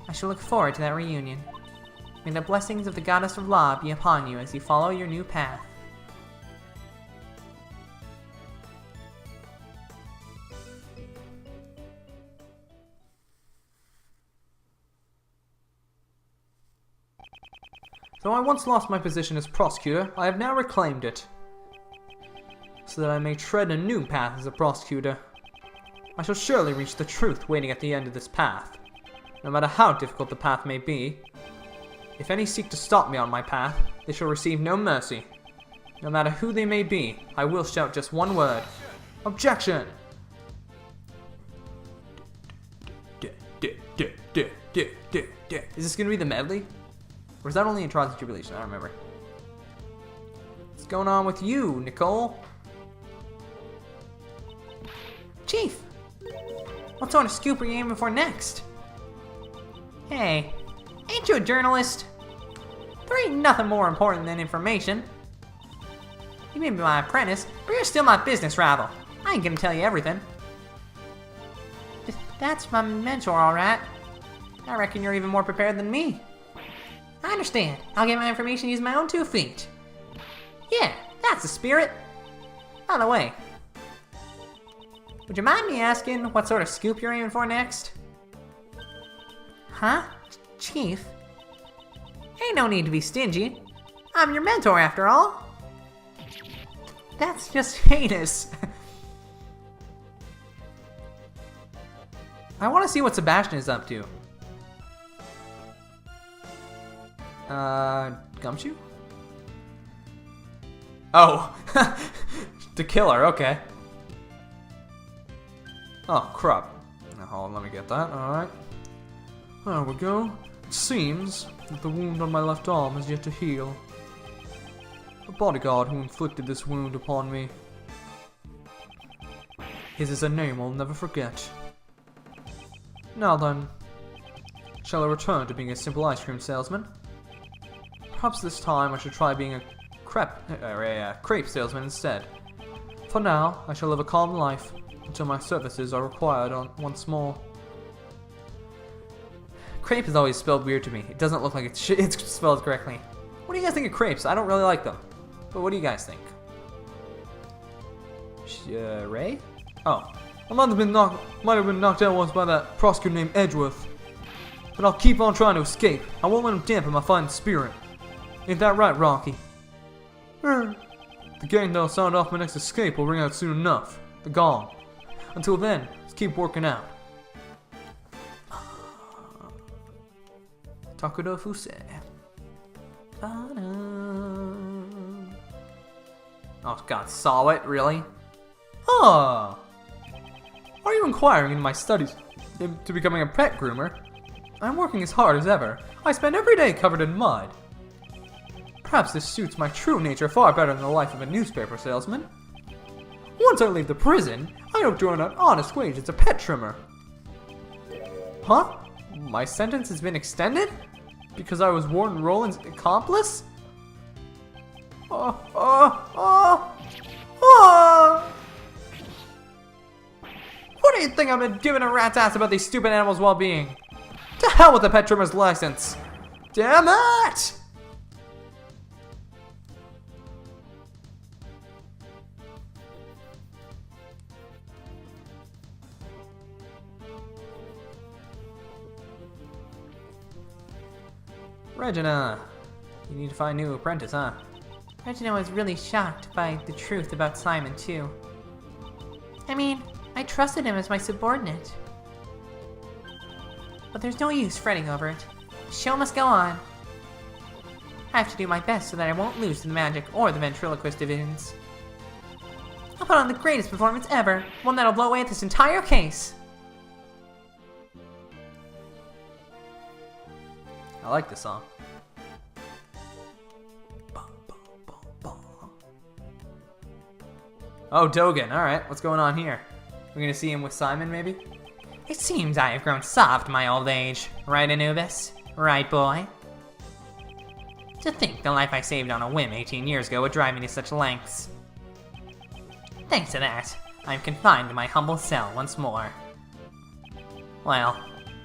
I shall look forward to that reunion. May the blessings of the goddess of law be upon you as you follow your new path. Though I once lost my position as prosecutor, I have now reclaimed it, so that I may tread a new path as a prosecutor. I shall surely reach the truth waiting at the end of this path, no matter how difficult the path may be. If any seek to stop me on my path, they shall receive no mercy. No matter who they may be, I will shout just one word. Objection! Is this gonna be the medley? Or is that only in Trials and Tribulation? I don't remember. What's going on with you, Nicole? Chief! What sort of scoop are you aiming for next? Hey, ain't you a journalist? There ain't nothing more important than information. You may be my apprentice, but you're still my business rival. I ain't gonna tell you everything. That's my mentor, alright. I reckon you're even more prepared than me. I understand. I'll get my information using my own 2 feet. Yeah, that's the spirit. By the way, would you mind me asking what sort of scoop you're aiming for next? Huh? Chief? Ain't no need to be stingy. I'm your mentor after all. That's just heinous. I want to see what Sebastian is up to. Gumshoe? Oh, the killer, okay. Oh, crap. Hold on, let me get that, alright. There we go. It seems that the wound on my left arm is yet to heal. The bodyguard who inflicted this wound upon me. His is a name I'll never forget. Now then, shall I return to being a simple ice cream salesman? Perhaps this time I should try being a crepe salesman instead. For now, I shall live a calm life until my services are required once more. Crepe is always spelled weird to me. It doesn't look like it's spelled correctly. What do you guys think of crepes? I don't really like them. But what do you guys think? Ray? Oh. I might have been knocked out once by that prosecutor named Edgeworth. But I'll keep on trying to escape. I won't let him dampen my fighting spirit. Ain't that right, Rocky? The gang that'll sound off my next escape will ring out soon enough. The gong. Until then, let's keep working out. Takudo Fuse. Oh god, saw it? Really? Oh! Are you inquiring into my studies to becoming a pet groomer? I'm working as hard as ever. I spend every day covered in mud. Perhaps this suits my true nature far better than the life of a newspaper salesman. Once I leave the prison, I hope to earn an honest wage as a pet trimmer. Huh? My sentence has been extended? Because I was Warden Roland's accomplice? What do you think I've been giving a rat's ass about these stupid animals' well-being? To hell with the pet trimmer's license! Damn it! Regina, you need to find a new apprentice, huh? Regina was really shocked by the truth about Simon, too. I mean, I trusted him as my subordinate. But there's no use fretting over it. The show must go on. I have to do my best so that I won't lose to the magic or the ventriloquist divisions. I'll put on the greatest performance ever, one that'll blow away this entire case. I like this song. Oh, Dogen. Alright, what's going on here? We're gonna see him with Simon, maybe? It seems I have grown soft, my old age. Right, Anubis? Right, boy? To think the life I saved on a whim 18 years ago would drive me to such lengths. Thanks to that, I'm confined to my humble cell once more. Well,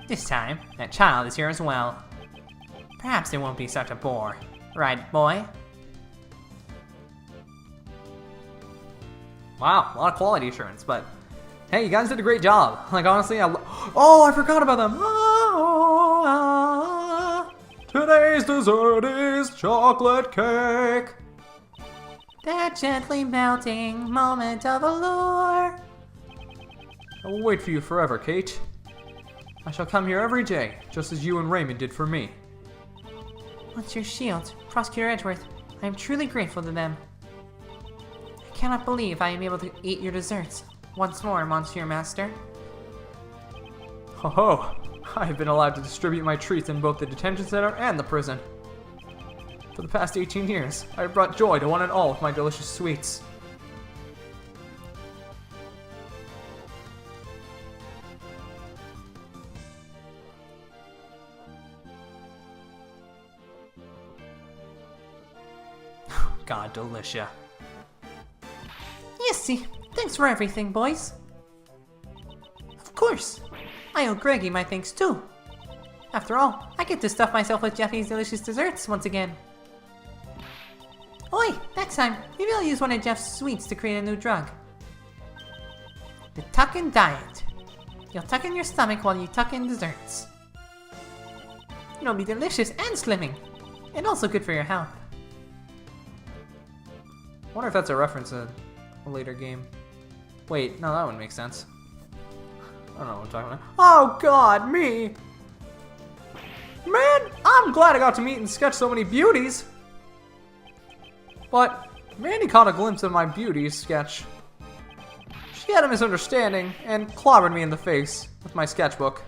this time, that child is here as well. Perhaps it won't be such a bore. Right, boy? Wow, a lot of quality assurance, but hey, you guys did a great job. Like, honestly, oh, I forgot about them. Today's dessert is chocolate cake. That gently melting moment of allure. I will wait for you forever, Kate. I shall come here every day, just as you and Raymond did for me. What's your shield, Prosecutor Edgeworth? I am truly grateful to them. I cannot believe I am able to eat your desserts. Once more, Monsieur Master. Ho ho! I have been allowed to distribute my treats in both the detention center and the prison. For the past 18 years, I have brought joy to one and all with my delicious sweets. God, Delicia. Yes, see. Thanks for everything, boys. Of course. I owe Greggy my thanks, too. After all, I get to stuff myself with Jeffy's delicious desserts once again. Oi, next time, maybe I'll use one of Jeff's sweets to create a new drug. The tuck-in diet. You'll tuck in your stomach while you tuck in desserts. It'll be delicious and slimming, and also good for your health. I wonder if that's a reference to a later game. Wait, no, that wouldn't make sense. I don't know what I'm talking about. Oh god, me! Man, I'm glad I got to meet and sketch so many beauties! But Randy caught a glimpse of my beauties sketch. She had a misunderstanding and clobbered me in the face with my sketchbook.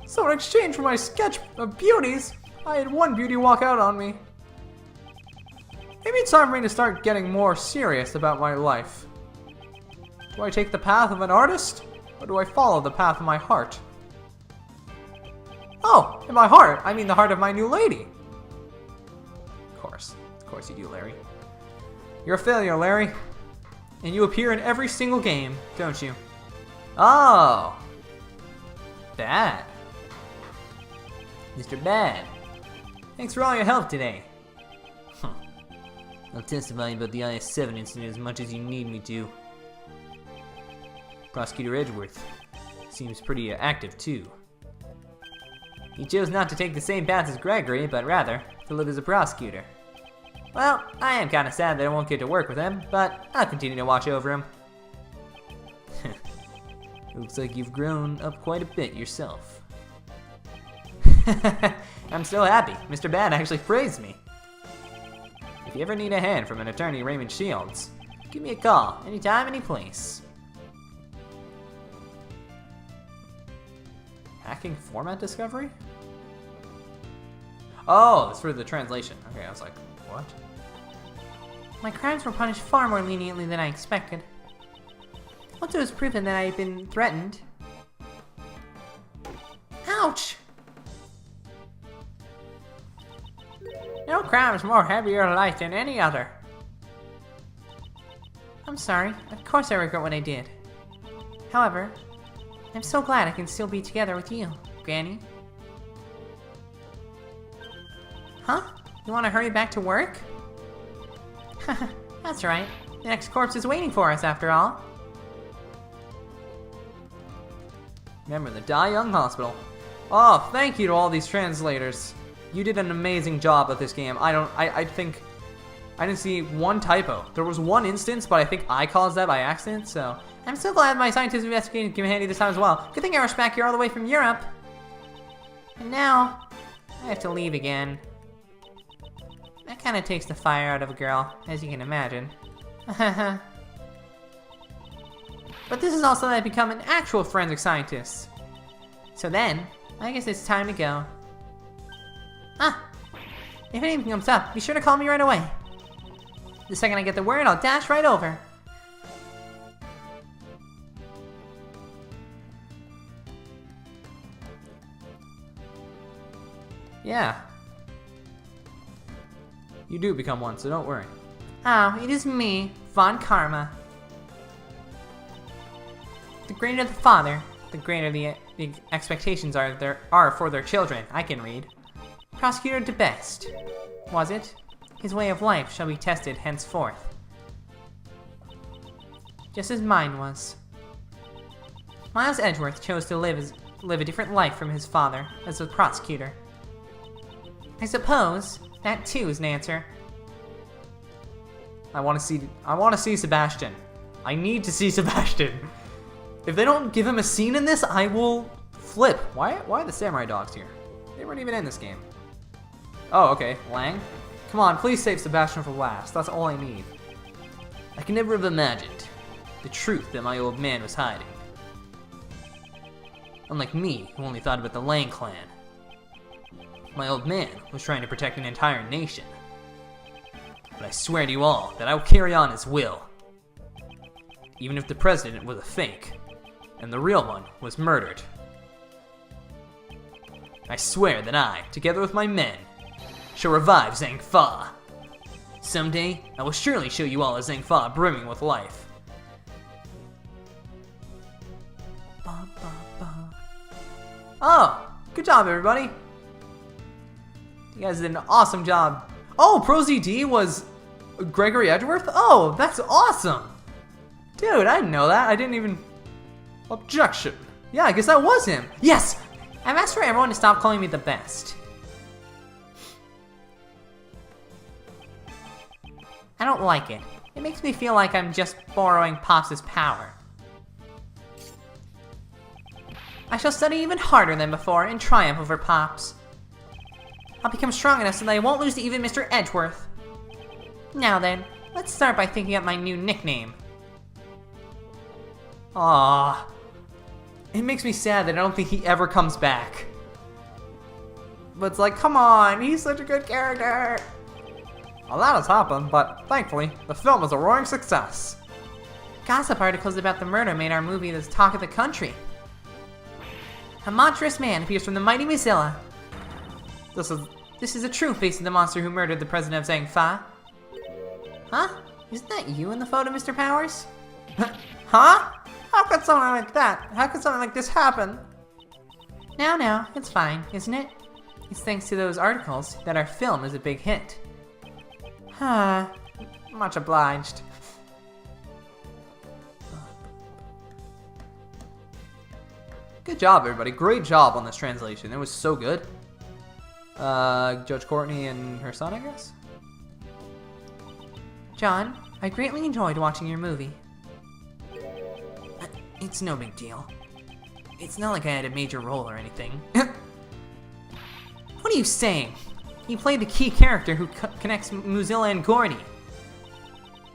So in exchange for my sketch of beauties, I had one beauty walk out on me. Maybe it's time for me to start getting more serious about my life. Do I take the path of an artist, or do I follow the path of my heart? Oh, in my heart, I mean the heart of my new lady. Of course you do, Larry. You're a failure, Larry. And you appear in every single game, don't you? Oh. Bad. Mr. Bad. Thanks for all your help today. I'll testify about the IS-7 incident as much as you need me to. Prosecutor Edgeworth seems pretty active, too. He chose not to take the same path as Gregory, but rather to live as a prosecutor. Well, I am kinda sad that I won't get to work with him, but I'll continue to watch over him. Looks like you've grown up quite a bit yourself. I'm so happy. Mr. Bad actually praised me. If you ever need a hand from an attorney, Raymond Shields, give me a call, anytime, any place. Hacking format discovery? Oh, that's for the translation. Okay, I was like, what? My crimes were punished far more leniently than I expected. Once it was proven that I had been threatened... Ouch! No crime is more heavier life than any other. I'm sorry. Of course I regret what I did. However, I'm so glad I can still be together with you, Granny. Huh? You want to hurry back to work? That's right. The next corpse is waiting for us, after all. Remember the Die Young Hospital. Oh, thank you to all these translators. You did an amazing job at this game. I think I didn't see one typo. There was one instance, but I think I caused that by accident, so. I'm so glad my scientific investigation came in handy this time as well. Good thing I rushed back here all the way from Europe. And now, I have to leave again. That kind of takes the fire out of a girl, as you can imagine. But this is also that I become an actual forensic scientist. So then, I guess it's time to go. If anything comes up, be sure to call me right away. The second I get the word, I'll dash right over. Yeah. You do become one, so don't worry. Oh, it is me, Von Karma. The greater the father, the greater the expectations are for their children. I can read. Prosecutor de Best, was it? His way of life shall be tested henceforth. Just as mine was. Miles Edgeworth chose to live a different life from his father as a prosecutor. I suppose that too is an answer. I want to see Sebastian. I need to see Sebastian. If they don't give him a scene in this, I will flip. Why are the samurai dogs here? They weren't even in this game. Oh, okay. Lang? Come on, please save Sebastian for last. That's all I need. I can never have imagined the truth that my old man was hiding. Unlike me, who only thought about the Lang clan. My old man was trying to protect an entire nation. But I swear to you all that I will carry on his will. Even if the president was a fake, and the real one was murdered. I swear that I, together with my men, shall revive Zhang Fa. Someday, I will surely show you all a Zhang Fa brimming with life. Oh, good job everybody. You guys did an awesome job. Oh, Pro ZD was Gregory Edgeworth? Oh, that's awesome. Dude, I didn't know that. I didn't even... Objection. Yeah, I guess that was him. Yes! I've asked for everyone to stop calling me the best. I don't like it. It makes me feel like I'm just borrowing Pops' power. I shall study even harder than before and triumph over Pops. I'll become strong enough so that I won't lose to even Mr. Edgeworth. Now then, let's start by thinking up my new nickname. Aww. It makes me sad that I don't think he ever comes back. But it's like, come on, he's such a good character. A lot has happened, but thankfully, the film was a roaring success. Gossip articles about the murder made our movie the talk of the country. A monstrous man appears from the mighty Mozilla. This is a true face of the monster who murdered the president of Zhang Fa. Huh? Isn't that you in the photo, Mr. Powers? Huh? How could something like that? How could something like this happen? No, it's fine, isn't it? It's thanks to those articles that our film is a big hit. Much obliged. Good job, everybody. Great job on this translation. It was so good. Judge Courtney and her son, I guess? John, I greatly enjoyed watching your movie. It's no big deal. It's not like I had a major role or anything. What are you saying? You played the key character who connects Mozilla and Gordy.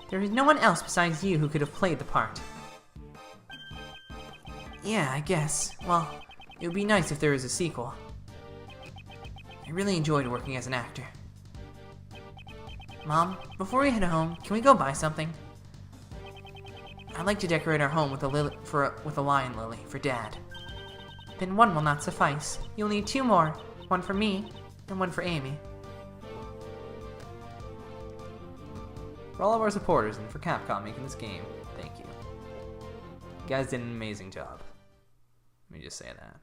There is no one else besides you who could have played the part. Yeah, I guess. Well, it would be nice if there was a sequel. I really enjoyed working as an actor. Mom, before we head home, can we go buy something? I'd like to decorate our home with a lion lily for Dad. Then one will not suffice. You'll need two more. One for me, and one for Amy. For all of our supporters and for Capcom making this game, thank you. You guys did an amazing job. Let me just say that.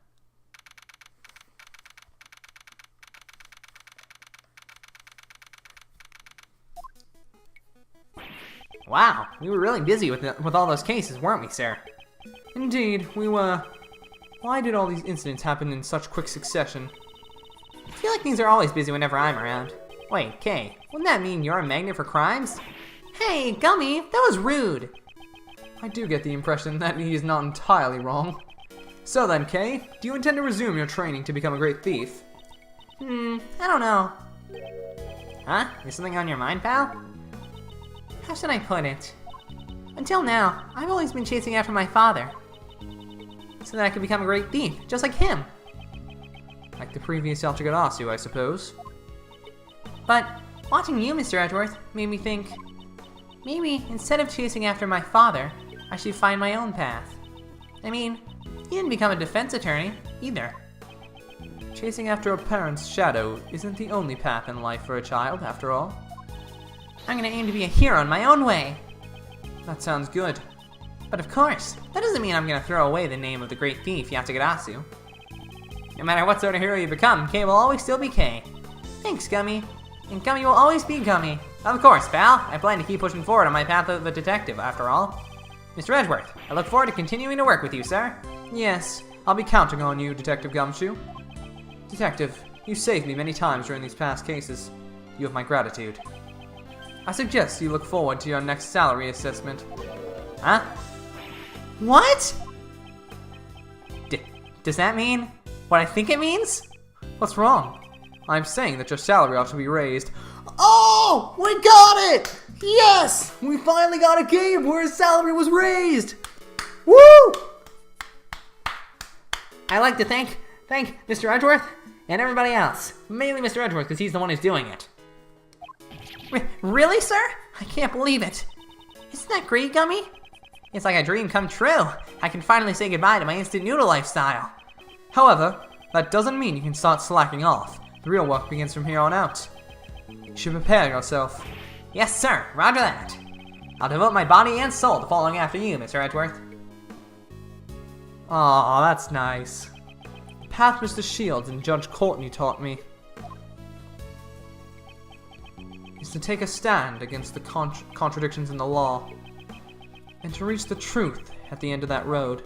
Wow, we were really busy with all those cases, weren't we, sir? Indeed, we were. Why did all these incidents happen in such quick succession? feel like things are always busy whenever I'm around. Wait, Kay, wouldn't that mean you're a magnet for crimes? Hey, Gummy, that was rude. I do get the impression that he is not entirely wrong. So then, Kay, do you intend to resume your training to become a great thief? I don't know. Huh? There's something on your mind, pal? How should I put it? Until now, I've always been chasing after my father. So that I could become a great thief, just like him. Like the previous Yalchagadasu, I suppose. But watching you, Mr. Edgeworth, made me think, maybe instead of chasing after my father, I should find my own path. I mean, he didn't become a defense attorney, either. Chasing after a parent's shadow isn't the only path in life for a child, after all. I'm gonna aim to be a hero in my own way. That sounds good. But of course, that doesn't mean I'm gonna throw away the name of the great thief, Yatagarasu. No matter what sort of hero you become, Kay will always still be Kay. Thanks, Gummy. And Gummy will always be Gummy. Of course, pal. I plan to keep pushing forward on my path of a detective, after all. Mr. Edgeworth, I look forward to continuing to work with you, sir. Yes, I'll be counting on you, Detective Gumshoe. Detective, you saved me many times during these past cases. You have my gratitude. I suggest you look forward to your next salary assessment. Huh? What? Does that mean what I think it means? What's wrong? I'm saying that your salary ought to be raised. Oh! We got it! Yes! We finally got a game where his salary was raised! Woo! I'd like to thank Mr. Edgeworth and everybody else. Mainly Mr. Edgeworth, because he's the one who's doing it. Really, sir? I can't believe it. Isn't that great, Gummy? It's like a dream come true. I can finally say goodbye to my instant noodle lifestyle. However, that doesn't mean you can start slacking off. The real work begins from here on out. You should prepare yourself. Yes, sir. Roger that. I'll devote my body and soul to following after you, Mr. Edgeworth. Aw, that's nice. The path Mr. Shields and Judge Courtney taught me is to take a stand against the contradictions in the law and to reach the truth at the end of that road.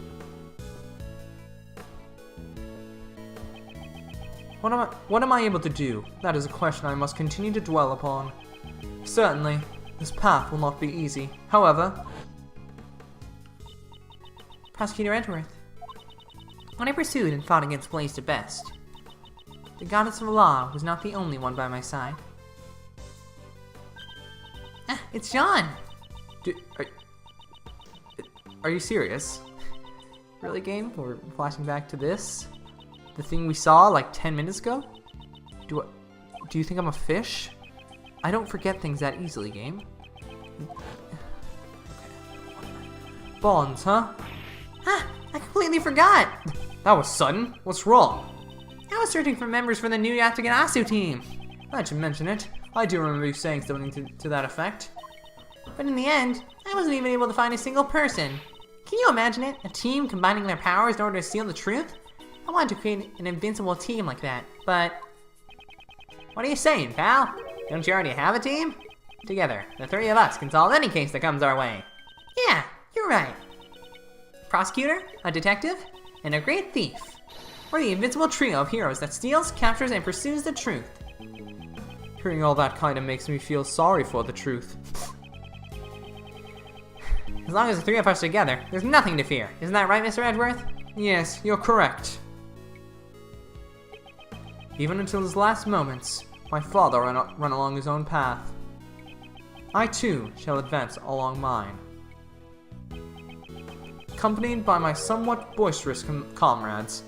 What am I able to do? That is a question I must continue to dwell upon. Certainly, this path will not be easy. However, Prosecutor Edgeworth, when I pursued and fought against Blaze to Best, the goddess of law was not the only one by my side. Ah, it's John! Are you serious? Really, game? We're flashing back to this? The thing we saw like 10 minutes ago? Do you think I'm a fish? I don't forget things that easily, game. Okay. Bonds, huh? Ah, I completely forgot! That was sudden. What's wrong? I was searching for members for the new Yatagarasu team. Glad you mention it. I do remember you saying something to that effect. But in the end, I wasn't even able to find a single person. Can you imagine it? A team combining their powers in order to steal the truth? I wanted to create an invincible team like that, but... What are you saying, pal? Don't you already have a team? Together, the three of us can solve any case that comes our way. Yeah, you're right. Prosecutor, a detective, and a great thief. We're the invincible trio of heroes that steals, captures, and pursues the truth. Hearing all that kind of makes me feel sorry for the truth. As long as the three of us are together, there's nothing to fear. Isn't that right, Mr. Edgeworth? Yes, you're correct. Even until his last moments, my father ran along his own path. I too shall advance along mine. Accompanied by my somewhat boisterous comrades.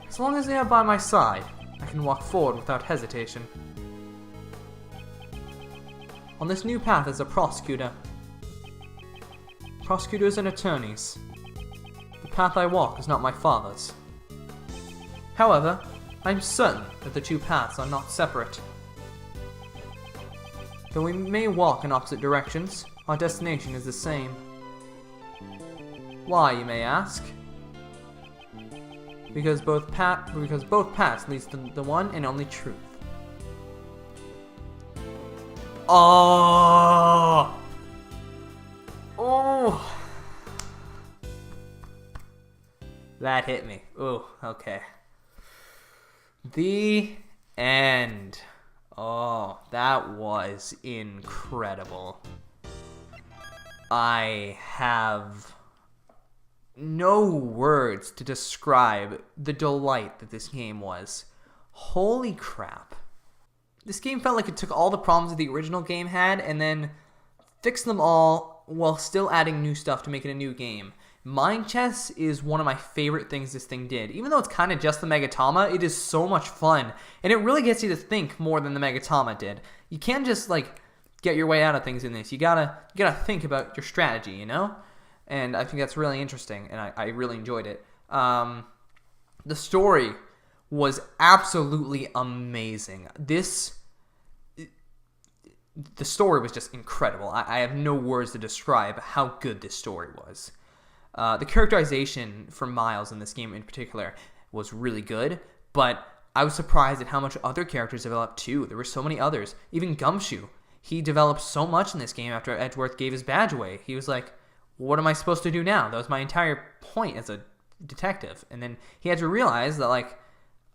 As long as they are by my side, I can walk forward without hesitation. On this new path as a prosecutor. Prosecutors and attorneys. The path I walk is not my father's. However, I'm certain that the two paths are not separate. Though we may walk in opposite directions, our destination is the same. Why, you may ask? Because both paths leads to the one and only truth. Oh! Oh! That hit me. Ooh, okay. The end. Oh, that was incredible. I have no words to describe the delight that this game was. Holy crap. This game felt like it took all the problems that the original game had and then fixed them all while still adding new stuff to make it a new game. Mind chess is one of my favorite things this thing did. Even though it's kind of just the Megatama, it is so much fun. And it really gets you to think more than the Megatama did. You can't just, like, get your way out of things in this. You gotta think about your strategy, you know? And I think that's really interesting, and I really enjoyed it. The story was absolutely amazing. The story was just incredible. I have no words to describe how good this story was. The characterization for Miles in this game in particular was really good, but I was surprised at how much other characters developed too. There were so many others. Even Gumshoe, he developed so much in this game after Edgeworth gave his badge away. He was like, what am I supposed to do now? That was my entire point as a detective. And then he had to realize that, like,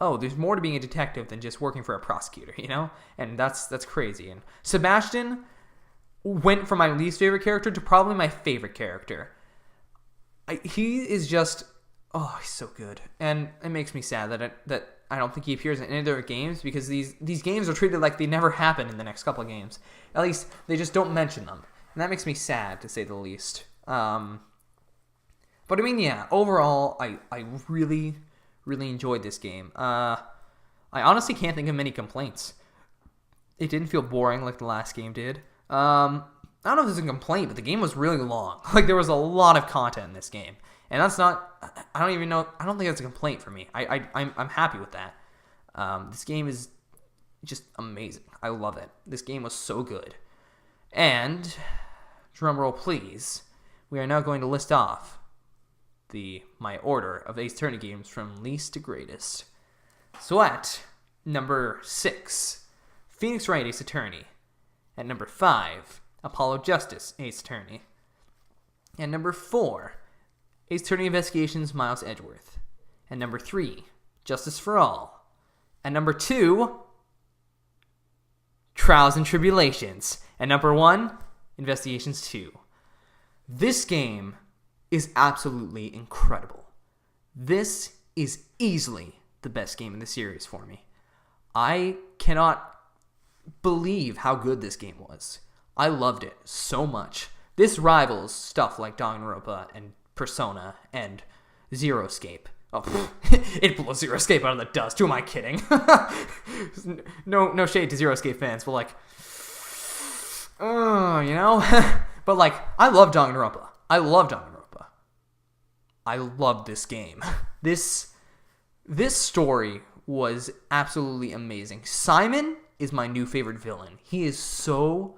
oh, there's more to being a detective than just working for a prosecutor, you know? And that's crazy. And Sebastian went from my least favorite character to probably my favorite character. He is just, oh, he's so good. And it makes me sad that I don't think he appears in any of their games, because these games are treated like they never happen in the next couple of games. At least they just don't mention them. And that makes me sad, to say the least. But I mean, yeah, overall, I really, really enjoyed this game. I honestly can't think of many complaints. It didn't feel boring like the last game did. I don't know if this is a complaint, but the game was really long. Like, there was a lot of content in this game. And that's not, I don't even know, I don't think that's a complaint for me. I'm happy with that. This game is just amazing. I love it. This game was so good. And, drumroll please, we are now going to list off my order of Ace Attorney games from least to greatest. So at number 6, Phoenix Wright Ace Attorney. At number 5, Apollo Justice Ace Attorney. At number 4, Ace Attorney Investigations Miles Edgeworth. At number 3, Justice for All. At number 2, Trials and Tribulations. At number 1, Investigations 2. This game is absolutely incredible. This is easily the best game in the series for me. I cannot believe how good this game was. I loved it so much. This rivals stuff like Danganronpa and Persona and Zero Escape. Oh, it blows Zero Escape out of the dust. Who am I kidding? No shade to Zero Escape fans, but like, you know? But like, I love Danganronpa. I love this game. This story was absolutely amazing. Simon is my new favorite villain. He is so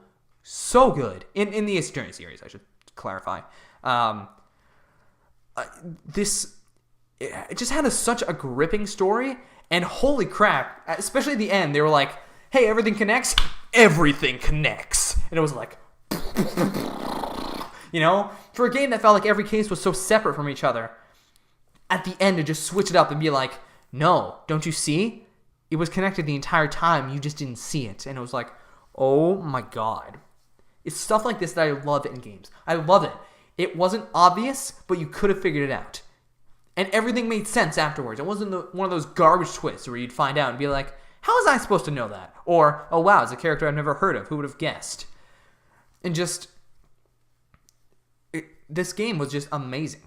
good. In the Ace Attorney series, I should clarify. It just had such a gripping story, and holy crap, especially at the end, they were like, hey, everything connects? Everything connects. And it was like, you know? For a game that felt like every case was so separate from each other, at the end to just switch it up and be like, no, don't you see? It was connected the entire time, you just didn't see it. And it was like, oh my god. It's stuff like this that I love in games. I love it. It wasn't obvious, but you could have figured it out. And everything made sense afterwards. It wasn't one of those garbage twists where you'd find out and be like, how was I supposed to know that? Or, oh wow, it's a character I've never heard of. Who would have guessed? And just, this game was just amazing.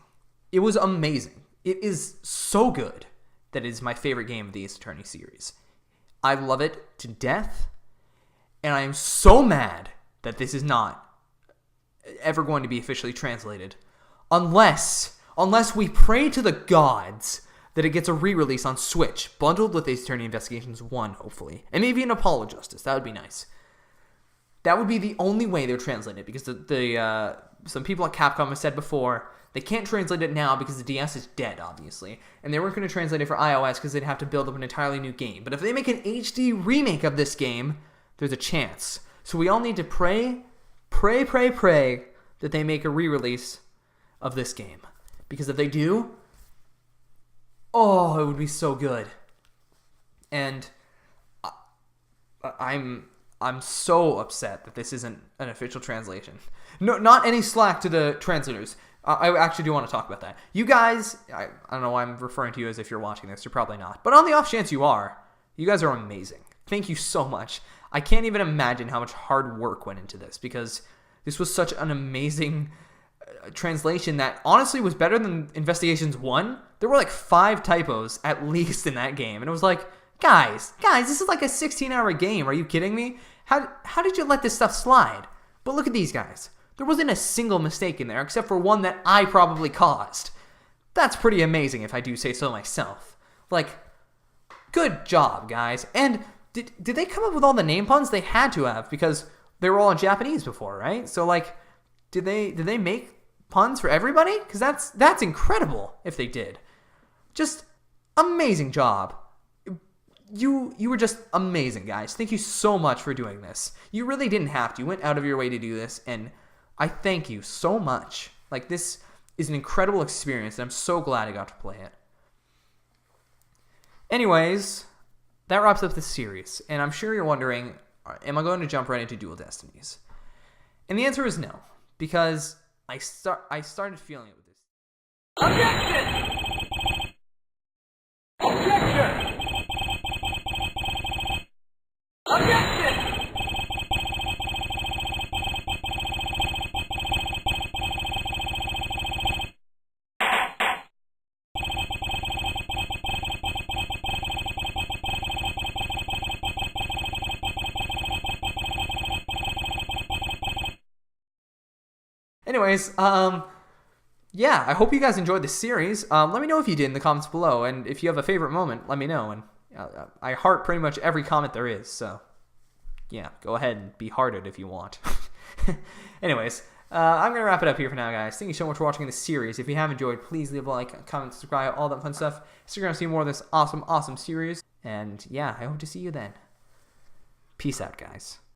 It was amazing. It is so good that it is my favorite game of the Ace Attorney series. I love it to death. And I am so mad that this is not ever going to be officially translated. Unless we pray to the gods that it gets a re-release on Switch, bundled with Ace Attorney Investigations 1, hopefully. And maybe an Apollo Justice. That would be nice. That would be the only way they would translate it, because some people at Capcom have said before, they can't translate it now because the DS is dead, obviously. And they weren't going to translate it for iOS because they'd have to build up an entirely new game. But if they make an HD remake of this game, there's a chance. So we all need to pray that they make a re-release of this game. Because if they do, oh, it would be so good. And I'm so upset that this isn't an official translation. No, not any slack to the translators. I actually do want to talk about that. You guys, I don't know why I'm referring to you as if you're watching this. You're probably not. But on the off chance you are, you guys are amazing. Thank you so much. I can't even imagine how much hard work went into this, because this was such an amazing translation that honestly was better than Investigations 1. There were like 5 typos at least in that game. And it was like, guys, this is like a 16-hour game. Are you kidding me? How did you let this stuff slide? But look at these guys. There wasn't a single mistake in there except for one that I probably caused. That's pretty amazing if I do say so myself. Like, good job, guys. And did they come up with all the name puns? They had to have, because they were all in Japanese before, right? So like, did they make puns for everybody? Because that's incredible if they did. Just amazing job. You were just amazing, guys. Thank you so much for doing this. You really didn't have to. You went out of your way to do this, and I thank you so much. Like, this is an incredible experience, and I'm so glad I got to play it. Anyways, that wraps up this series, and I'm sure you're wondering, am I going to jump right into Dual Destinies? And the answer is no, because I started feeling it with this. Objection! Objection! Objection! Anyways, yeah, I hope you guys enjoyed this series. Let me know if you did in the comments below, and if you have a favorite moment, let me know. And I heart pretty much every comment there is, so yeah, go ahead and be hearted if you want. Anyways, I'm going to wrap it up here for now, guys. Thank you so much for watching this series. If you have enjoyed, please leave a like, comment, subscribe, all that fun stuff. So you're going to see more of this awesome series. And yeah, I hope to see you then. Peace out, guys.